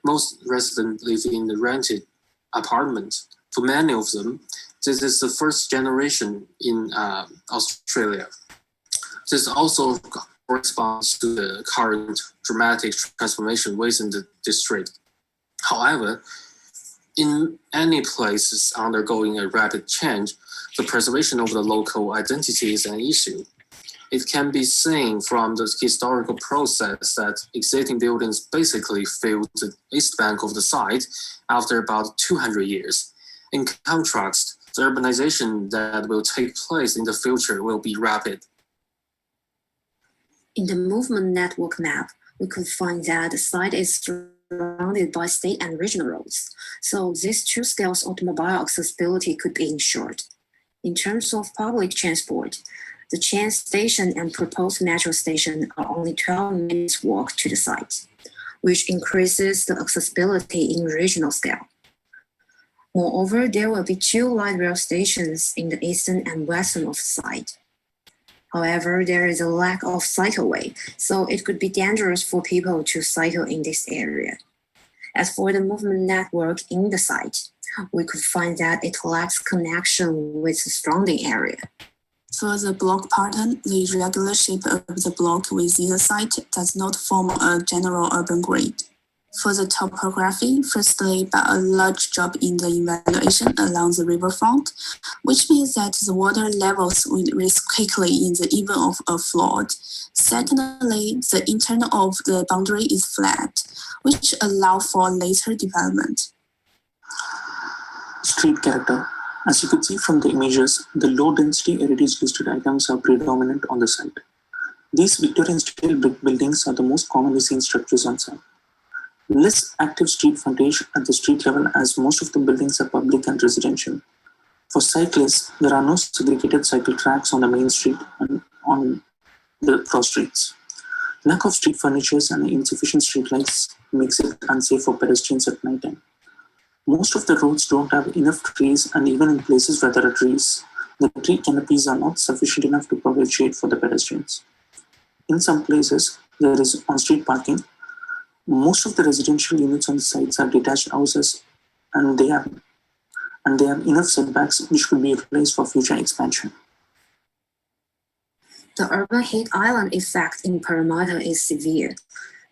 Most residents live in the rented apartment. For many of them, this is the first generation in Australia. This also corresponds to the current dramatic transformation within the district. However, in any places undergoing a rapid change, the preservation of the local identity is an issue. It can be seen from the historical process that existing buildings basically filled the east bank of the site after about 200 years. In contrast, the urbanization that will take place in the future will be rapid. In the movement network map, we could find that the site is surrounded by state and regional roads, so these two scales automobile accessibility could be ensured. In terms of public transport, the train station and proposed metro station are only 12 minutes walk to the site, which increases the accessibility in regional scale. Moreover, there will be 2 light rail stations in the eastern and western of the site. However, there is a lack of cycleway, so it could be dangerous for people to cycle in this area. As for the movement network in the site, we could find that it lacks connection with the surrounding area. For the block pattern, the irregular shape of the block within the site does not form a general urban grid. For the topography, firstly, by a large drop in the evaluation along the riverfront, which means that the water levels will rise quickly in the event of a flood. Secondly, the internal of the boundary is flat, which allows for later development. Street character. As you could see from the images, the low-density heritage listed items are predominant on the site. These Victorian-style brick buildings are the most commonly seen structures on site. Less active street frontage at the street level as most of the buildings are public and residential. For cyclists, there are no segregated cycle tracks on the main street and on the cross streets. Lack of street furniture and insufficient street lights makes it unsafe for pedestrians at night time. Most of the roads don't have enough trees, and even in places where there are trees, the tree canopies are not sufficient enough to provide shade for the pedestrians. In some places, there is on-street parking. Most of the residential units on the sites are detached houses, and they have enough setbacks which could be utilized for future expansion. The urban heat island effect in Parramatta is severe.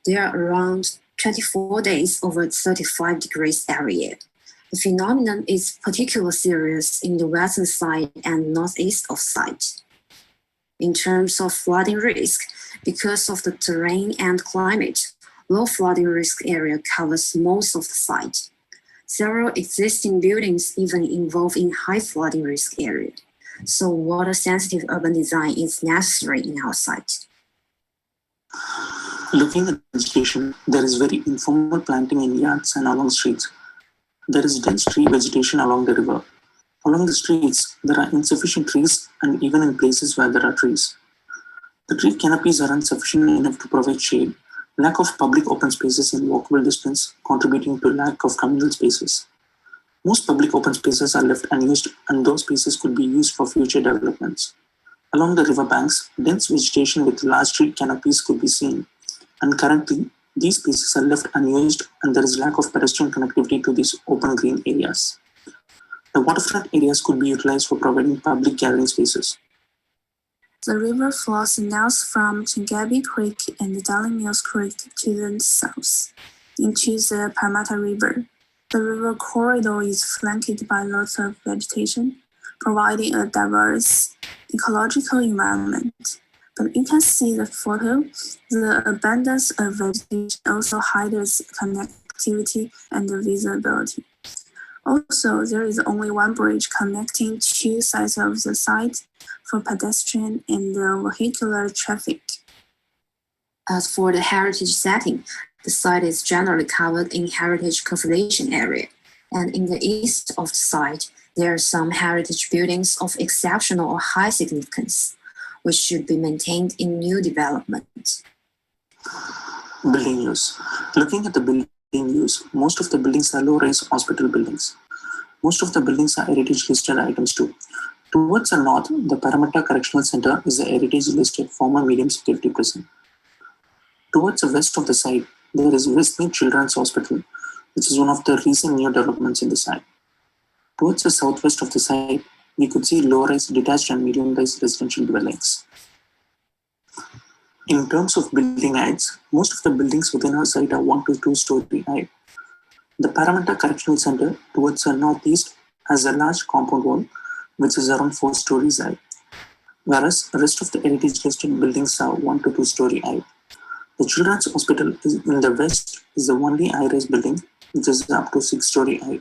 There are around 24 days over 35 degrees area. The phenomenon is particularly serious in the western side and northeast of site. In terms of flooding risk, because of the terrain and climate, low flooding risk area covers most of the site. Several existing buildings even involved in high flooding risk area. So water-sensitive urban design is necessary in our site. Looking at vegetation, there is very informal planting in yards and along streets. There is dense tree vegetation along the river. Along the streets, there are insufficient trees and even in places where there are trees. The tree canopies are insufficient enough to provide shade. Lack of public open spaces in walkable distance contributing to lack of communal spaces. Most public open spaces are left unused and those spaces could be used for future developments. Along the river banks, dense vegetation with large tree canopies could be seen. And currently, these spaces are left unused and there is lack of pedestrian connectivity to these open green areas. The waterfront areas could be utilized for providing public gathering spaces. The river flows north from Chingabi Creek and Darling Mills Creek to the south into the Parramatta River. The river corridor is flanked by lots of vegetation, providing a diverse ecological environment. But you can see the photo, the abundance of vegetation also hides connectivity and visibility. Also, there is only one bridge connecting two sides of the site for pedestrian and vehicular traffic. As for the heritage setting, the site is generally covered in heritage conservation area. And in the east of the site, there are some heritage buildings of exceptional or high significance, which should be maintained in new development. Building use. Looking at the building use, most of the buildings are low-rise hospital buildings. Most of the buildings are heritage listed items too. Towards the north, the Parramatta Correctional Centre is a heritage listed former medium security prison. Towards the west of the site, there is Westmead Children's Hospital, which is one of the recent new developments in the site. Towards the southwest of the site, we could see low-rise, detached and medium-rise residential dwellings. In terms of building heights, most of the buildings within our site are 1 to 2 story high. The Parramatta Correctional Centre towards the northeast has a large compound wall, which is around 4 stories high, whereas the rest of the heritage listed buildings are 1 to 2 story high. The Children's Hospital in the west is the only high-rise building, which is up to 6 story high.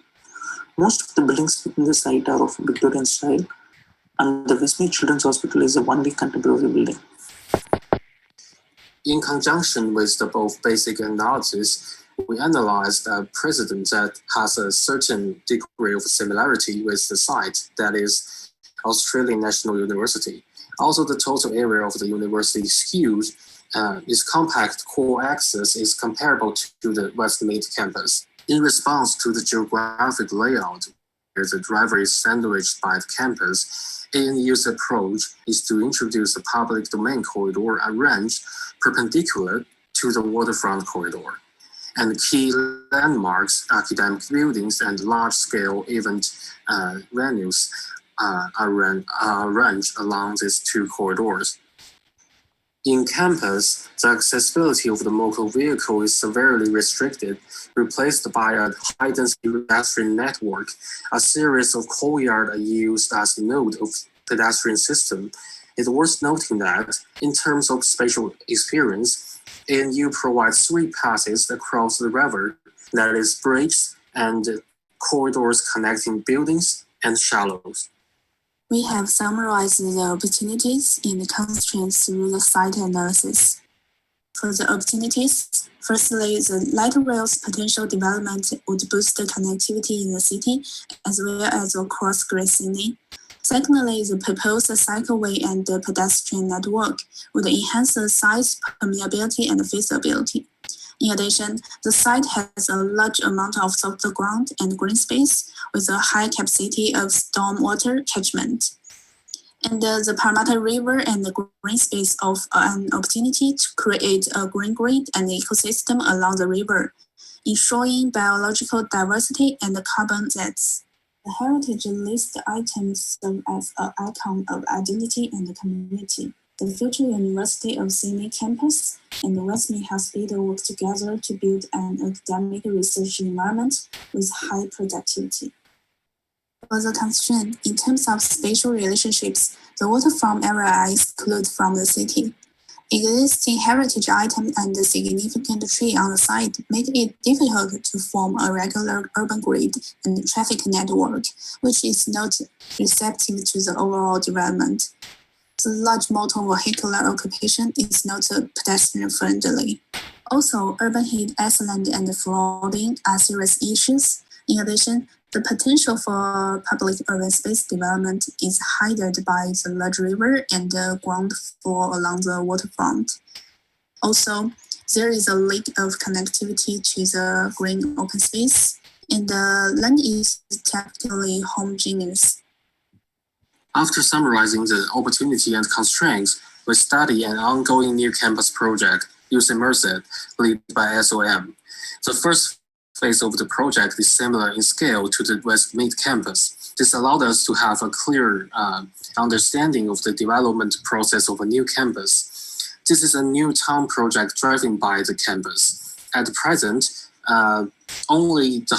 Most of the buildings within the site are of Victorian style, and the Westmead Children's Hospital is the only contemporary building. In conjunction with the both basic analysis, we analyzed a precedent that has a certain degree of similarity with the site, that is Australian National University. Also, the total area of the university is huge. Its compact core axis is comparable to the Westmead campus. In response to the geographic layout, where the driver is sandwiched by the campus, ANU's approach is to introduce a public domain corridor arranged perpendicular to the waterfront corridor. And key landmarks, academic buildings, and large-scale event venues are arranged along these two corridors. In campus, the accessibility of the motor vehicle is severely restricted, replaced by a high-density pedestrian network. A series of courtyards are used as a node of pedestrian system. It's worth noting that, in terms of spatial experience, ANU provides 3 passes across the river, that is, bridges and corridors connecting buildings and shallows. We have summarized the opportunities and the constraints through the site analysis. For the opportunities, firstly, the light rail's potential development would boost the connectivity in the city as well as across Great Sydney. Secondly, the proposed cycleway and the pedestrian network would enhance the site's permeability and feasibility. In addition, the site has a large amount of soft ground and green space with a high capacity of stormwater catchment. And the Parramatta River and the green space of an opportunity to create a green grid and ecosystem along the river, ensuring biological diversity and carbon nets. The heritage list items serve as an icon of identity and community. The future University of Sydney campus and the Westmead Hospital work together to build an academic research environment with high productivity. For the constraint, in terms of spatial relationships, the waterfront area is excluded from the city. Existing heritage items and the significant tree on the site make it difficult to form a regular urban grid and traffic network, which is not receptive to the overall development. The large motor vehicular occupation is not pedestrian friendly. Also, urban heat island and flooding are serious issues. In addition, the potential for public urban space development is hindered by the large river and the ground floor along the waterfront. Also, there is a lack of connectivity to the green open space, and the land is typically homogeneous. After summarizing the opportunity and constraints, we study an ongoing new campus project using Merced, led by SOM. The first phase of the project is similar in scale to the Westmead campus. This allowed us to have a clear understanding of the development process of a new campus. This is a new town project driven by the campus. At present, only the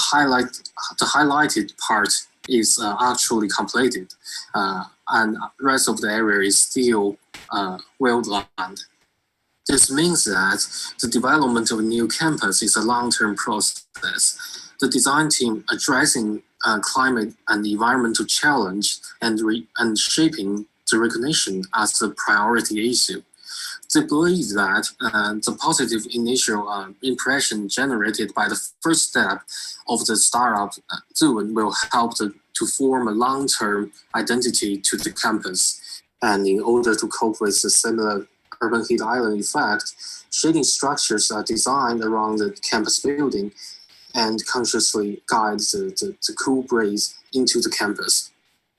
highlighted part is actually completed, and the rest of the area is still wildland. This means that the development of a new campus is a long-term process. The design team addressing climate and environmental challenge and shaping the recognition as the priority issue. They believe that the positive initial impression generated by the first step of the startup zone will help to form a long-term identity to the campus. And in order to cope with the similar urban heat island effect, shading structures are designed around the campus building and consciously guide the cool breeze into the campus.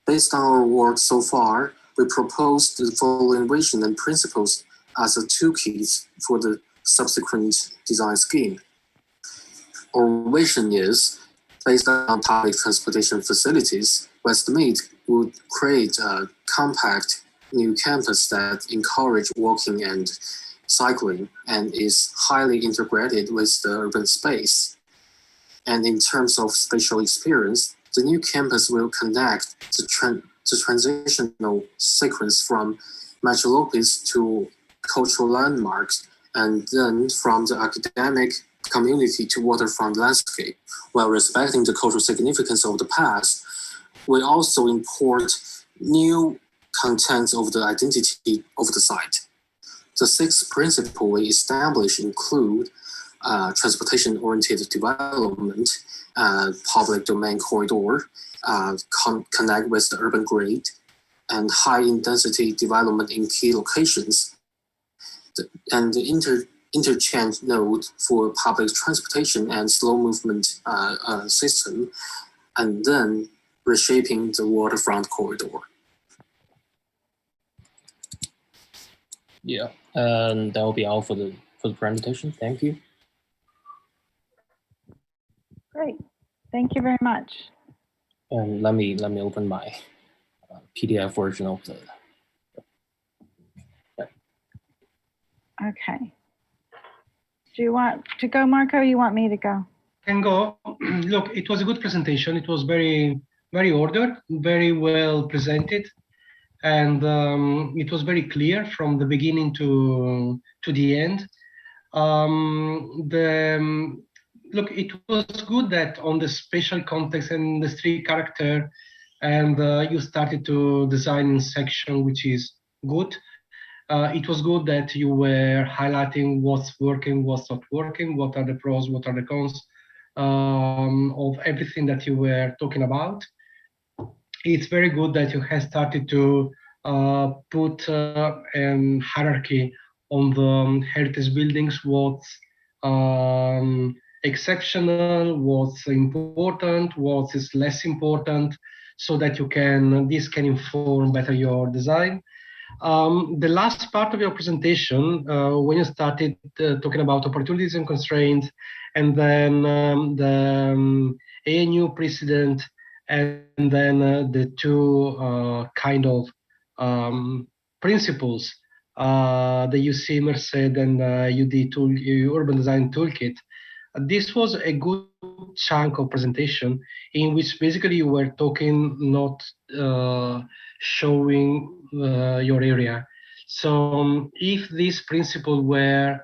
Based on our work so far, we propose the following vision and principles as a toolkit for the subsequent design scheme. Our vision is, based on public transportation facilities, Westmead would create a compact new campus that encourage walking and cycling and is highly integrated with the urban space. And in terms of spatial experience, the new campus will connect the transitional sequence from Metropolopis to cultural landmarks, and then from the academic community to waterfront landscape, while respecting the cultural significance of the past. We also import new contents of the identity of the site. The 6 principles we establish include transportation-oriented development, public domain corridor, connect with the urban grid, and high-intensity development in key locations, and the interchange node for public transportation and slow movement system, and then reshaping the waterfront corridor. Yeah, and that will be all for the presentation. Thank you. Great, thank you very much. And let me open my PDF version of the. Okay. Do you want to go, Marco? Or you want me to go? Can go. Look, it was a good presentation. It was very, very ordered, very well presented, and it was very clear from the beginning to the end. Look, it was good that on the spatial context and the street character, and you started to design in section, which is good. It was good that you were highlighting what's working, what's not working, what are the pros, what are the cons of everything that you were talking about. It's very good that you have started to put a hierarchy on the heritage buildings, what's exceptional, what's important, what is less important. so that this can inform better your design. The last part of your presentation, when you started talking about opportunities and constraints, and then the ANU precedent, and then the two kind of principles, the UC Merced and Urban Design Toolkit. This was a good chunk of presentation in which basically you were talking, not showing your area. So if these principles were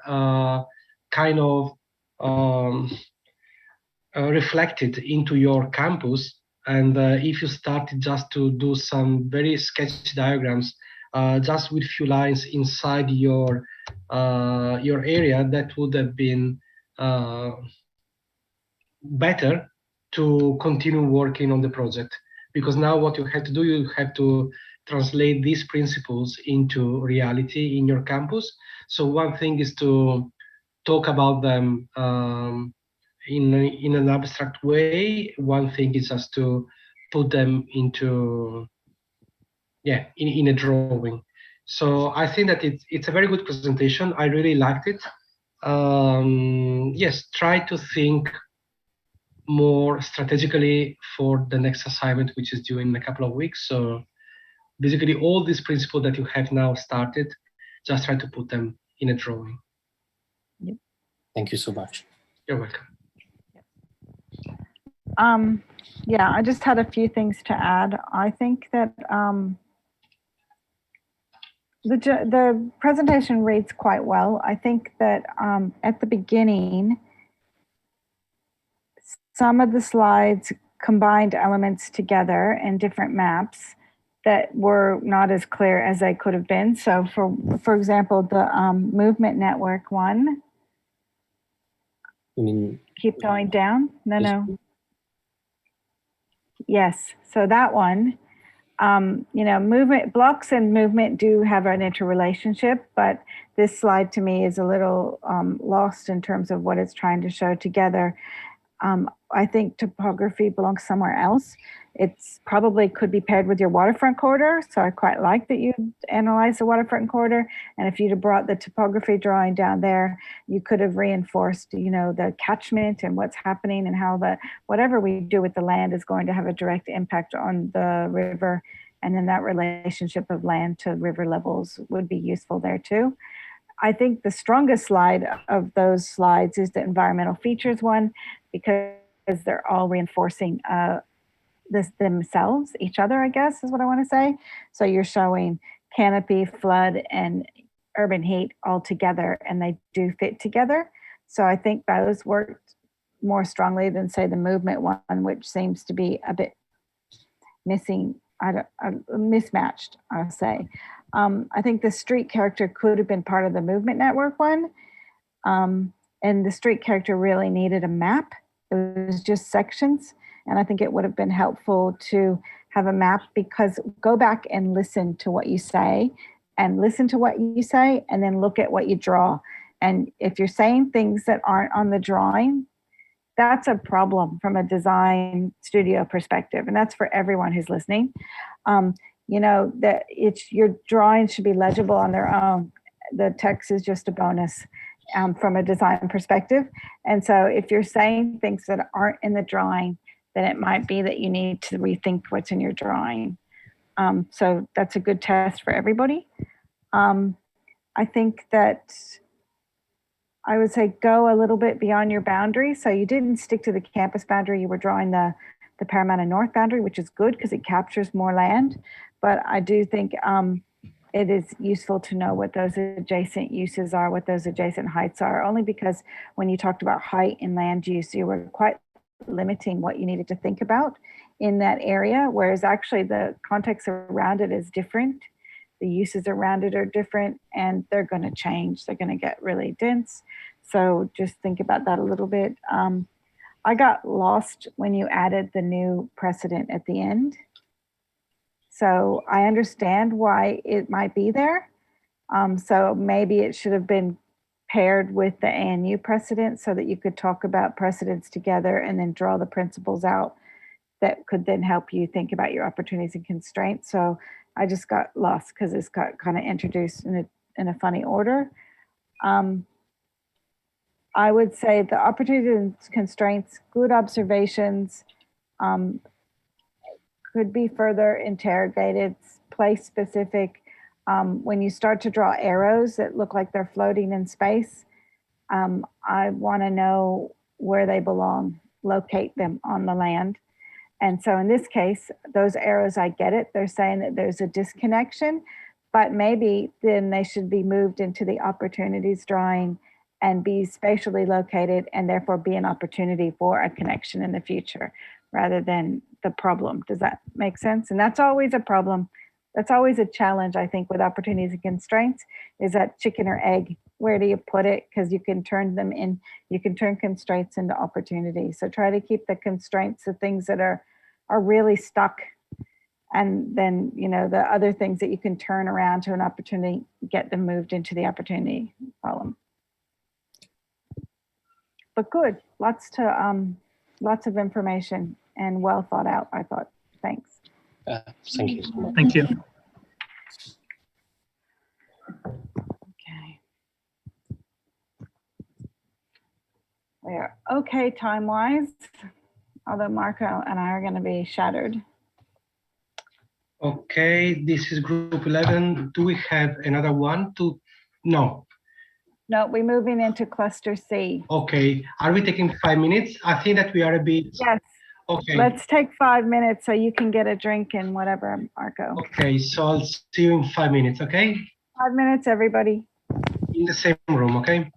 kind of reflected into your campus, and if you started just to do some very sketchy diagrams, just with few lines inside your area, that would have been better to continue working on the project. Because now what you have to do, you have to translate these principles into reality in your campus. So one thing is to talk about them in an abstract way. One thing is just to put them into, in a drawing. So I think that it's a very good presentation. I really liked it. Yes, try to think more strategically for the next assignment, which is due in a couple of weeks. So basically all these principles that you have now started, just try to put them in a drawing. Thank you so much. You're welcome. Yeah, I just had a few things to add. I think that the presentation reads quite well. I think that at the beginning, some of the slides combined elements together in different maps that were not as clear as they could have been. So for example, the movement network one. You mean? Keep going down? No. Yes, so that one, movement, blocks and movement do have an interrelationship, but this slide to me is a little lost in terms of what it's trying to show together. I think topography belongs somewhere else. It's probably could be paired with your waterfront corridor. So I quite like that you analyzed the waterfront corridor. And if you'd have brought the topography drawing down there, you could have reinforced, the catchment and what's happening and how whatever we do with the land is going to have a direct impact on the river. And then that relationship of land to river levels would be useful there too. I think the strongest slide of those slides is the environmental features one, because they're all reinforcing themselves, each other, I guess is what I want to say. So you're showing canopy, flood, and urban heat all together, and they do fit together. So I think those worked more strongly than, say, the movement one, which seems to be a bit missing, mismatched, I'll say. I think the street character could have been part of the movement network one. And the street character really needed a map. It was just sections. And I think it would have been helpful to have a map, because go back and listen to what you say and then look at what you draw. And if you're saying things that aren't on the drawing, that's a problem from a design studio perspective. And that's for everyone who's listening. That your drawings should be legible on their own. The text is just a bonus from a design perspective. And so if you're saying things that aren't in the drawing, then it might be that you need to rethink what's in your drawing. So that's a good test for everybody. I think that I would say go a little bit beyond your boundary. So you didn't stick to the campus boundary. You were drawing the Parramatta North boundary, which is good because it captures more land. But I do think it is useful to know what those adjacent uses are, what those adjacent heights are, only because when you talked about height and land use, you were quite limiting what you needed to think about in that area, whereas actually the context around it is different. The uses around it are different, and they're going to change. They're going to get really dense. So just think about that a little bit. I got lost when you added the new precedent at the end. So I understand why it might be there. So maybe it should have been paired with the ANU precedent so that you could talk about precedents together and then draw the principles out that could then help you think about your opportunities and constraints. So I just got lost because it's got kind of introduced in a funny order. I would say the opportunities and constraints, good observations, could be further interrogated, place specific. When you start to draw arrows that look like they're floating in space, I want to know where they belong, locate them on the land. And so in this case, those arrows, I get it. They're saying that there's a disconnection, but maybe then they should be moved into the opportunities drawing and be spatially located and therefore be an opportunity for a connection in the future rather than the problem. Does that make sense? And that's always a problem. That's always a challenge, I think, with opportunities and constraints, is that chicken or egg. Where do you put it? Because you can turn them in, you can turn constraints into opportunities. So try to keep the constraints, the things that are really stuck. And then, you know, the other things that you can turn around to an opportunity, get them moved into the opportunity column. But good, lots of information and well thought out, I thought. Thanks. Thank you so much. Thank you. Okay. We're okay time-wise, although Marco and I are going to be shattered. Okay, this is group 11. Do we have another one to? No. No, we're moving into cluster C. Okay, are we taking 5 minutes? I think that we are a bit. Yes. Okay. Let's take 5 minutes so you can get a drink and whatever, Marco. Okay, so I'll see you in 5 minutes, okay? 5 minutes, everybody. In the same room, okay?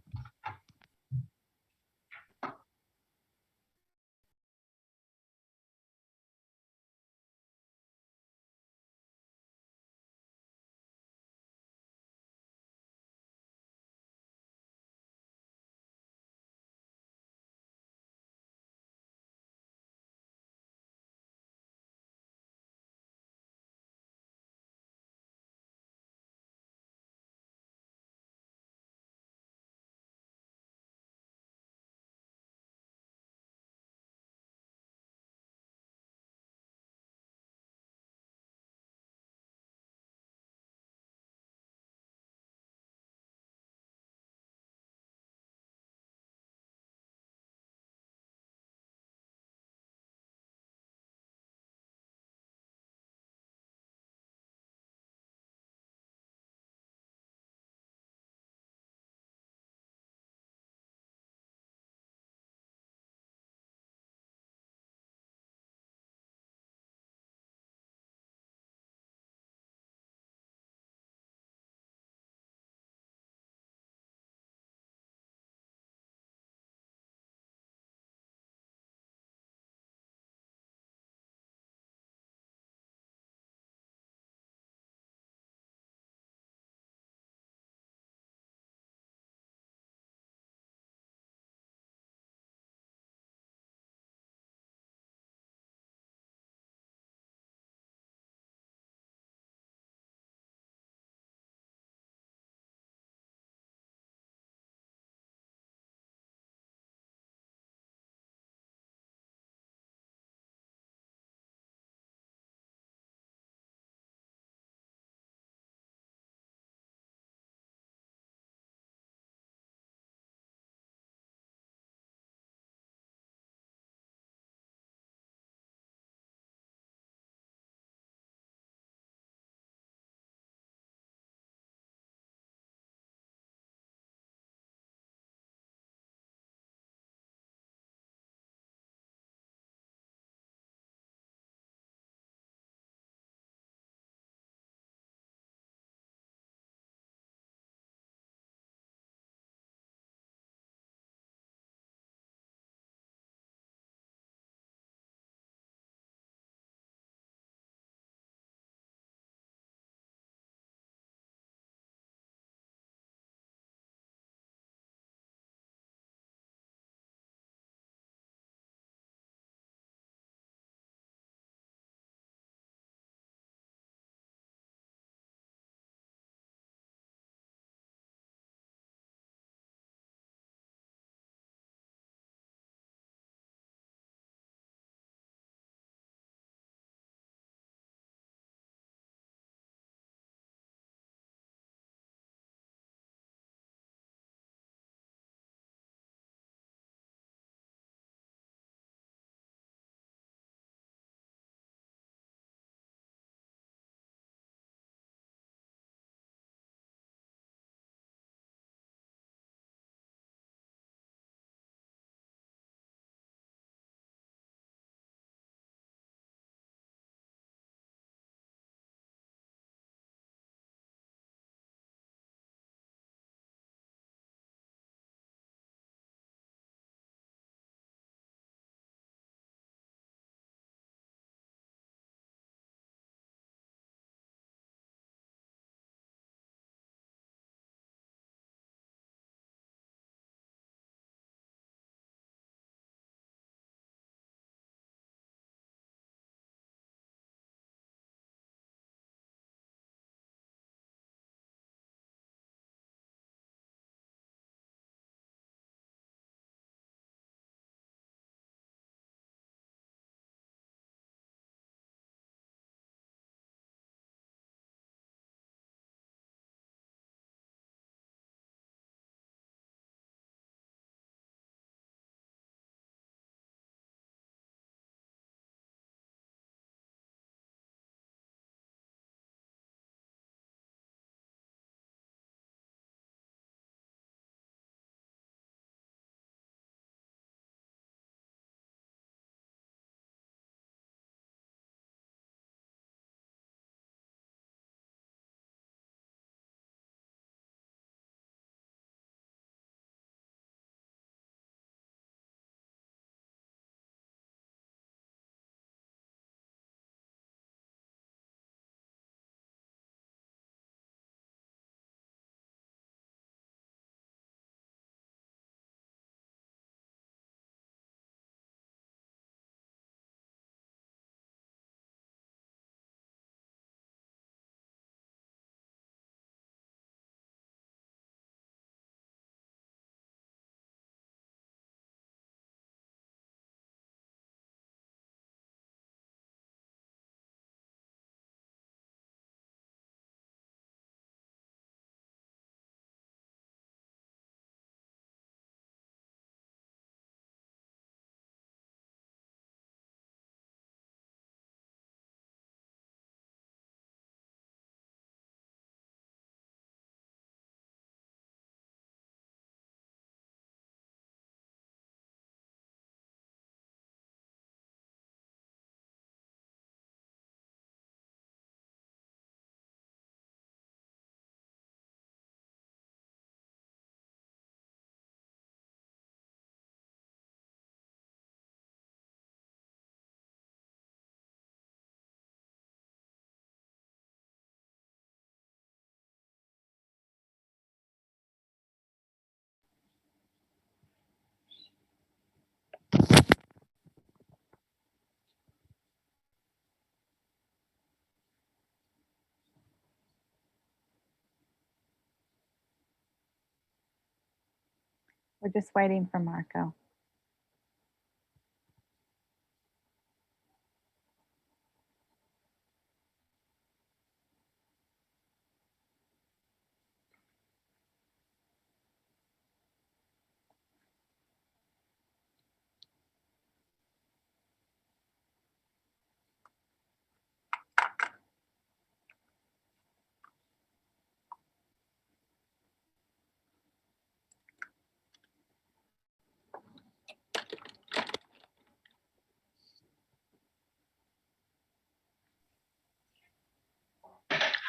We're just waiting for Marco.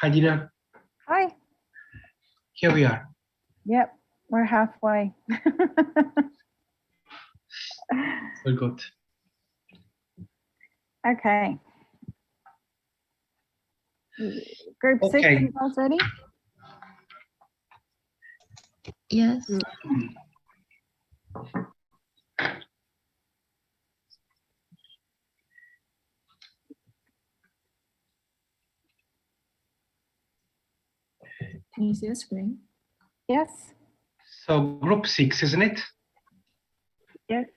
Hi, Dina. Hi. Here we are. Yep, we're halfway. Very good. Okay. Group 6, Okay. you guys ready? Yes. Can you see the screen? Yes. So group 6, isn't it? Yes.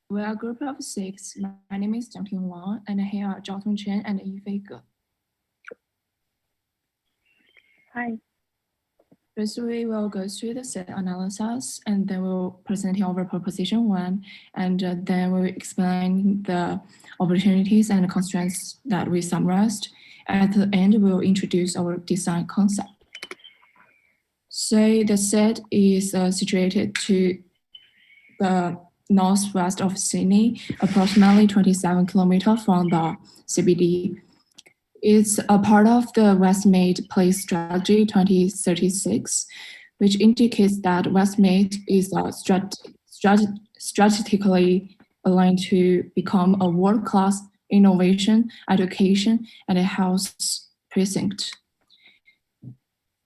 We are a group of 6. My name is Jiangping Wang, and here are Zhaotong Chen and Yifei Ge. Hi. First, we will go through the set analysis, and then we'll present our proposition 1, and then we'll explain the opportunities and constraints that we summarized. At the end, we'll introduce our design concept. So the set is situated to the northwest of Sydney, approximately 27 kilometers from the CBD. It's a part of the Westmead Place Strategy 2036, which indicates that Westmead is strategically aligned to become a world-class innovation, education, and a health precinct.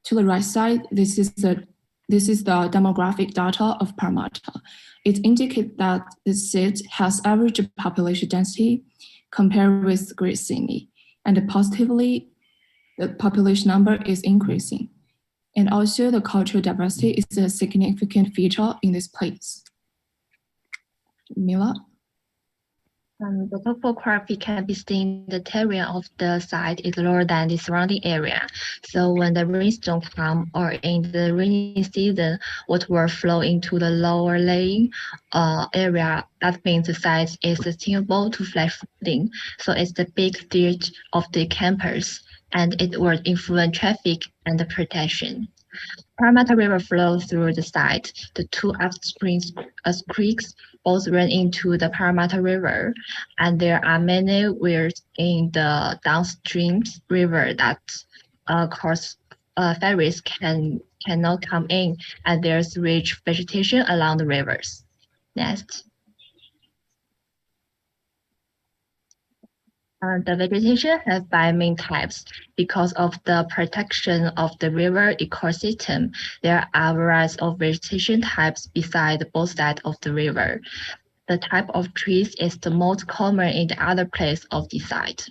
To the right side, this is the demographic data of Parramatta. It indicates that the city has average population density compared with Great Sydney, and positively, the population number is increasing. And also the cultural diversity is a significant feature in this place. Mila? The topography can be seen. The terrain of the site is lower than the surrounding area. So when the rainstorm come or in the rainy season, water will flow into the lower laying area. That means the site is sustainable to flash flooding. So it's the big threat of the campus, and it will influence traffic and the protection. Parramatta River flows through the site. The two upstream creeks both run into the Parramatta River, and there are many weirs in the downstream river that ferries cannot come in, and there's rich vegetation along the rivers. Next. The vegetation has five main types. Because of the protection of the river ecosystem, there are varieties of vegetation types beside both sides of the river. The type of trees is the most common in the other place of the site.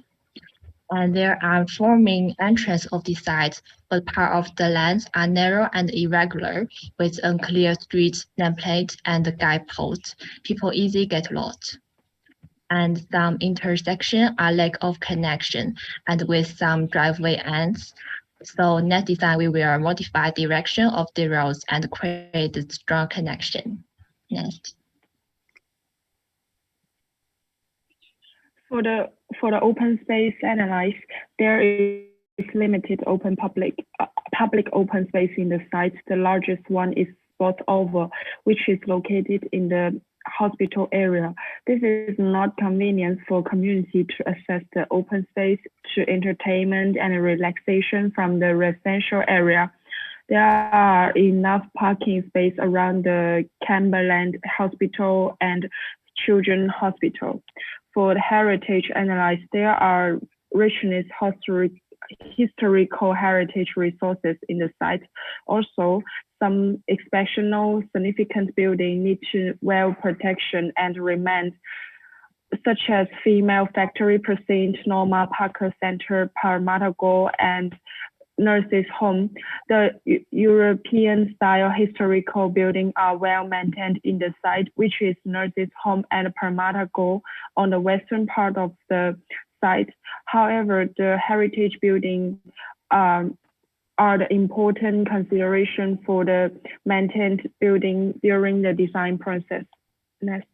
And there are four main entrances of the site, but part of the lands are narrow and irregular, with unclear street nameplate and guideposts. People easily get lost. And some intersections are lack of connection, and with some driveway ends. So next design, we will modify direction of the roads and create a strong connection. Next. For the open space analysis, there is limited public open space in the site. The largest one is Spot Oval, which is located in the hospital area. This is not convenient for community to access the open space to entertainment and relaxation from the residential area. There are enough parking space around the Camberland Hospital and Children's Hospital. For the heritage analysis, there are richness historical heritage resources in the site. Also, some exceptional significant buildings need to well protection and remain such as Female Factory Precinct, Norma Parker Center, Parramatta Gore, and Nurses Home. The European-style historical buildings are well maintained in the site, which is Nurses Home and Parramatta Gore on the western part of the site. However, the heritage buildings are the important consideration for the maintained building during the design process. Next.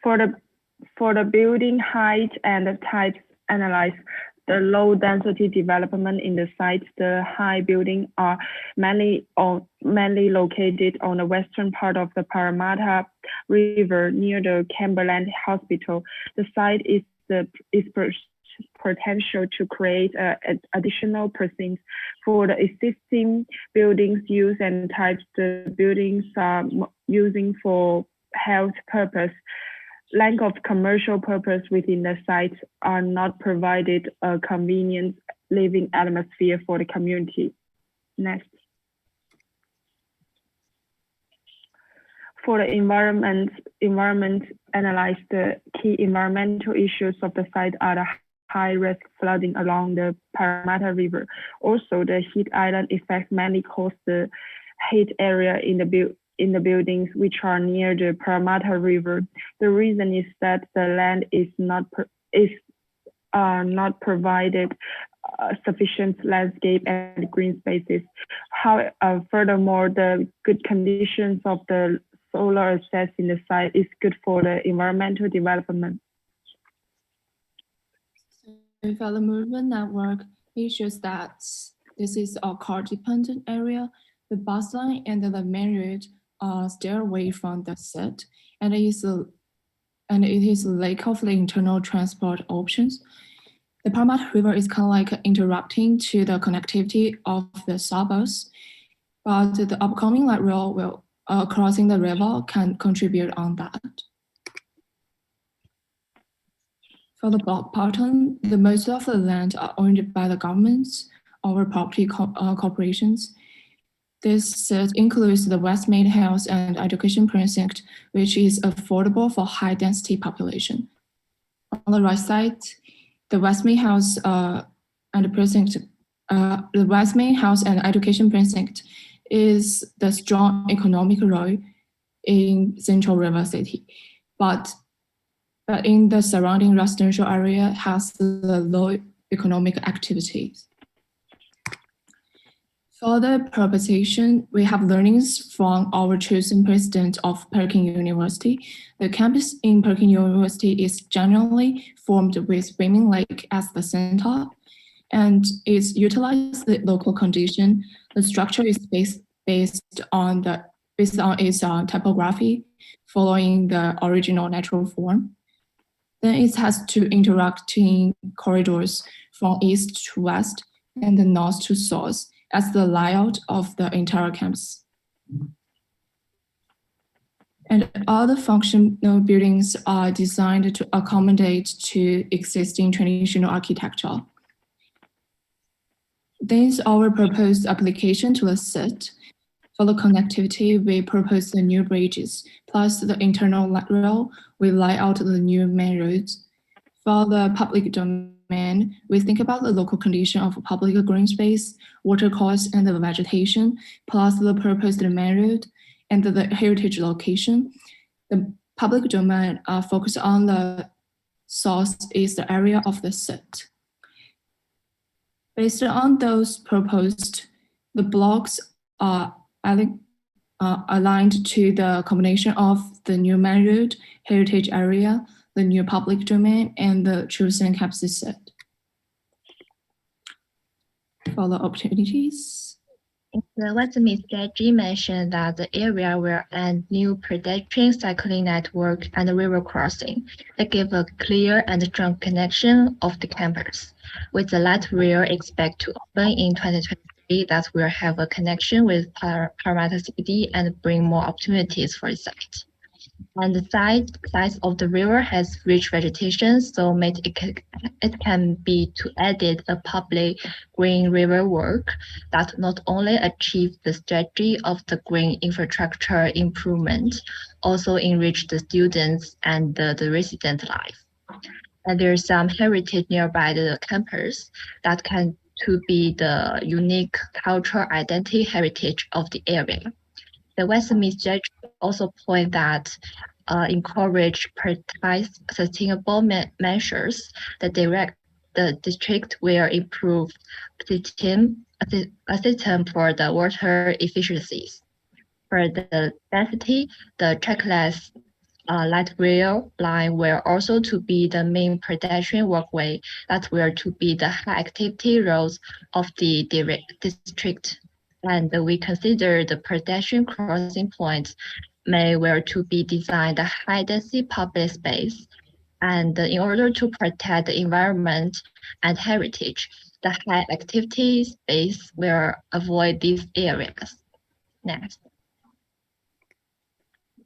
For the building height and types analyzed, the low density development in the site, the high buildings are mainly located on the western part of the Parramatta River near the Cumberland Hospital. The site is potential to create additional precincts for the existing buildings use and types the buildings are using for health purpose. Lack of commercial purpose within the site are not provided a convenient living atmosphere for the community. Next. For the environment analyze the key environmental issues of the site are the high risk flooding along the Parramatta River. Also, the heat island effect mainly cause the heat area in the buildings which are near the Parramatta River. The reason is that the land is not provided sufficient landscape and green spaces. Furthermore, the good conditions of the solar access in the site is good for the environmental development. For the movement network, it shows that this is a car-dependent area. The bus line and the main road are still away from the set, and it is a lack of the internal transport options. The Parramatta River is kind of like interrupting to the connectivity of the suburbs, but the upcoming light rail will crossing the river can contribute on that. For the block pattern, the most of the land are owned by the governments or property corporations. This set includes the Westmead House and Education Precinct, which is affordable for high density population. On the right side, the Westmead House and Precinct, the Westmead House and Education Precinct is the strong economic role in Central River City, but in the surrounding residential area has the low economic activities. For the proposition, we have learnings from our chosen president of Peking University. The campus in Peking University is generally formed with Swimming Lake as the center, and it's utilized the local condition. The structure is based on its typography, following the original natural form. Then it has two interacting corridors from east to west and the north to south as the layout of the entire campus. And all the functional buildings are designed to accommodate to existing traditional architecture. This is our proposed application to the set. For the connectivity, we propose the new bridges, plus the internal light rail, we lay out the new main roads. For the public domain, we think about the local condition of public green space, water course, and the vegetation, plus the proposed main road and the heritage location. The public domain are focused on the southeast area of the set. Based on those proposed, the blocks are aligned to the combination of the new main road, heritage area, the new public domain, and the chosen campus set. For the opportunities. The Westmead strategy mentioned that the area will add new pedestrian cycling network and river crossing that give a clear and strong connection of the campus. With the light rail expect to open in 2023, that will have a connection with Parramatta CBD and bring more opportunities for the site. And the sides of the river has rich vegetation, so it can be to edit a public green river work that not only achieve the strategy of the green infrastructure improvement, also enrich the students and the resident life. And there's some heritage nearby the campus that can to be the unique cultural identity heritage of the area. The Westmead Judge also point that encourage precise sustainable measures. The district will improve a system for the water efficiencies. For the density, the trackless light rail line will also to be the main pedestrian walkway that will to be the high activity roads of the district. And we consider the pedestrian crossing points may were to be designed a high density public space. And in order to protect the environment and heritage, the high activity space will avoid these areas. Next.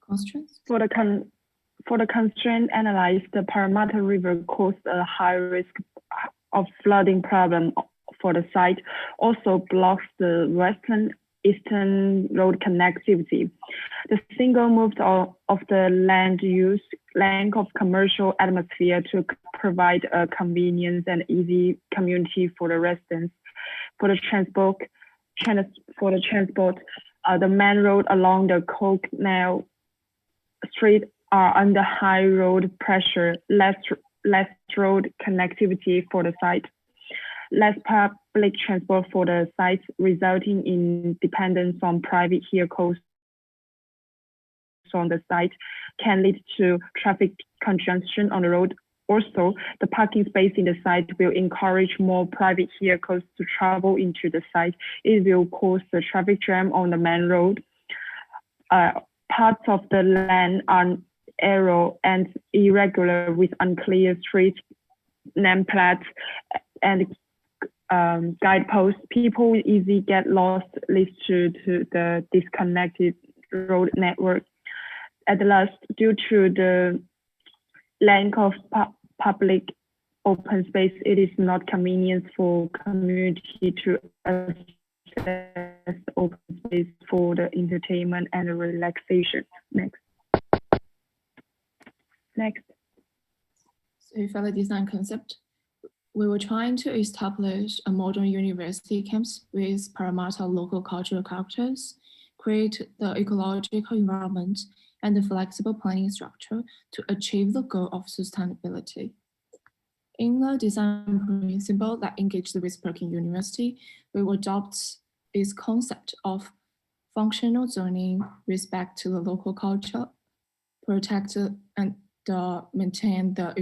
Questions? For the constraint analyzed, the Parramatta River caused a high risk of flooding problem for the site, also blocks the western-eastern road connectivity. The single move of the land use length of commercial atmosphere to provide a convenience and easy community for the residents. For the transport, the main road along the Cocknell Street are under high road pressure, less road connectivity for the site, less public transport for the site, resulting in dependence on private vehicles on the site, can lead to traffic congestion on the road. Also, the parking space in the site will encourage more private vehicles to travel into the site. It will cause the traffic jam on the main road. Parts of the land are narrow and irregular with unclear street nameplates and guideposts. People will easily get lost, leads to the disconnected road network. At last, due to the lack of public open space, it is not convenient for community to access open space for the entertainment and relaxation. Next. So for the design concept, we were trying to establish a modern university campus with Parramatta local cultural characters, create the ecological environment and the flexible planning structure to achieve the goal of sustainability. In the design principle that engaged with Peking University, we will adopt this concept of functional zoning, respect to the local culture, protect and maintain the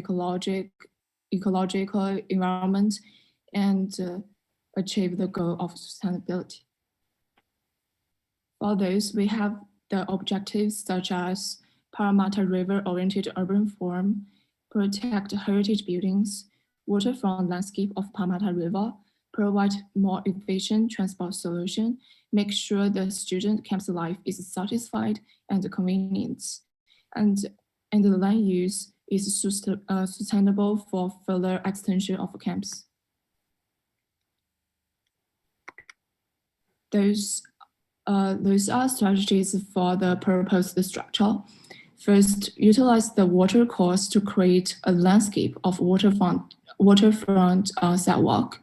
ecological environment, and achieve the goal of sustainability. For those, we have the objectives such as Parramatta River-oriented urban form, protect heritage buildings, waterfront landscape of Parramatta River, provide more efficient transport solution, make sure the student campus life is satisfied and convenient, and the land use is sustainable for further extension of campus. Those are strategies for the proposed structure. First, utilize the water course to create a landscape of waterfront sidewalk.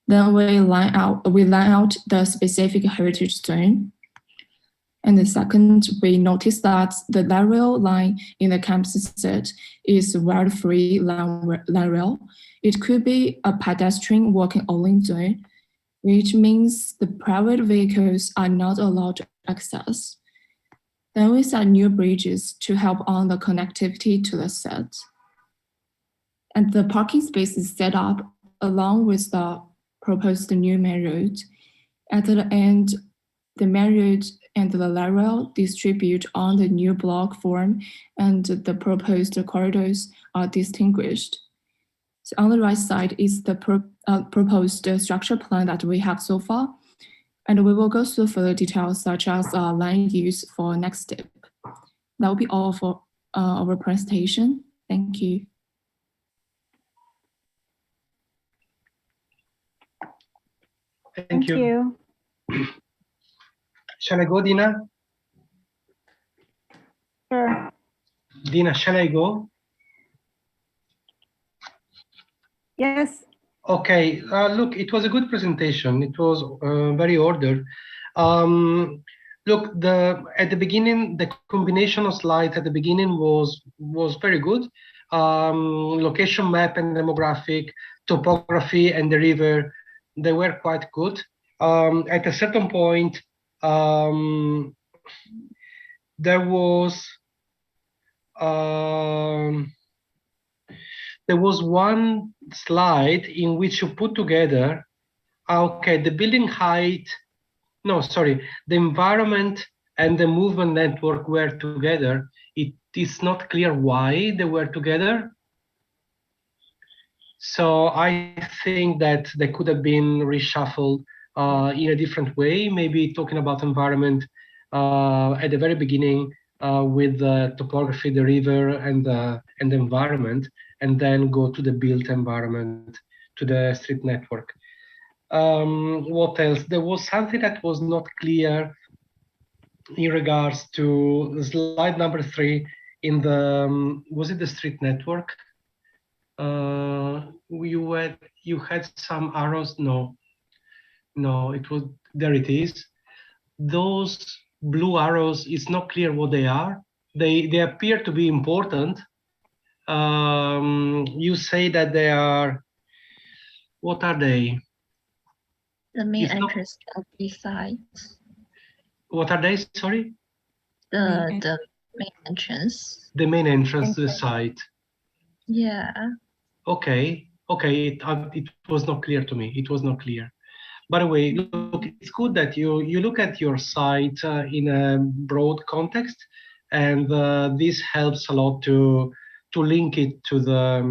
Then we line out the specific heritage zone. And the second, we notice that the light rail line in the campus set is wire-free line rail. It could be a pedestrian walking only zone, which means the private vehicles are not allowed to access. Then we set new bridges to help on the connectivity to the set. And the parking space is set up along with the proposed new main road. At the end, the main road and the light rail distribute on the new block form, and the proposed corridors are distinguished. So on the right side is the proposed structure plan that we have so far, and we will go through further details such as land use for next step. That will be all for our presentation. Thank you. Thank you. Shall I go, Dina? Sure. Dina, shall I go? Yes. Okay, look, it was a good presentation. It was very ordered. Look, at the beginning, the combination of slides at the beginning was very good. Location map and demographic, topography and the river, they were quite good. At a certain point, there was one slide in which you put together, okay, the building height, no, sorry, the environment and the movement network were together. It is not clear why they were together. So I think that they could have been reshuffled in a different way, maybe talking about environment at the very beginning with the topography, the river and the environment, and then go to the built environment, to the street network. What else? There was something that was not clear in regards to slide number 3 in the, was it the street network? You had some arrows, no, it was, there it is. Those blue arrows, it's not clear what they are. They appear to be important. You say that they are, what are they? The main entrance of the site. What are they, sorry? The main entrance. The main entrance to the site. Yeah. Okay, it was not clear to me. It was not clear. By the way, look, it's good that you look at your site in a broad context, and this helps a lot to link it to the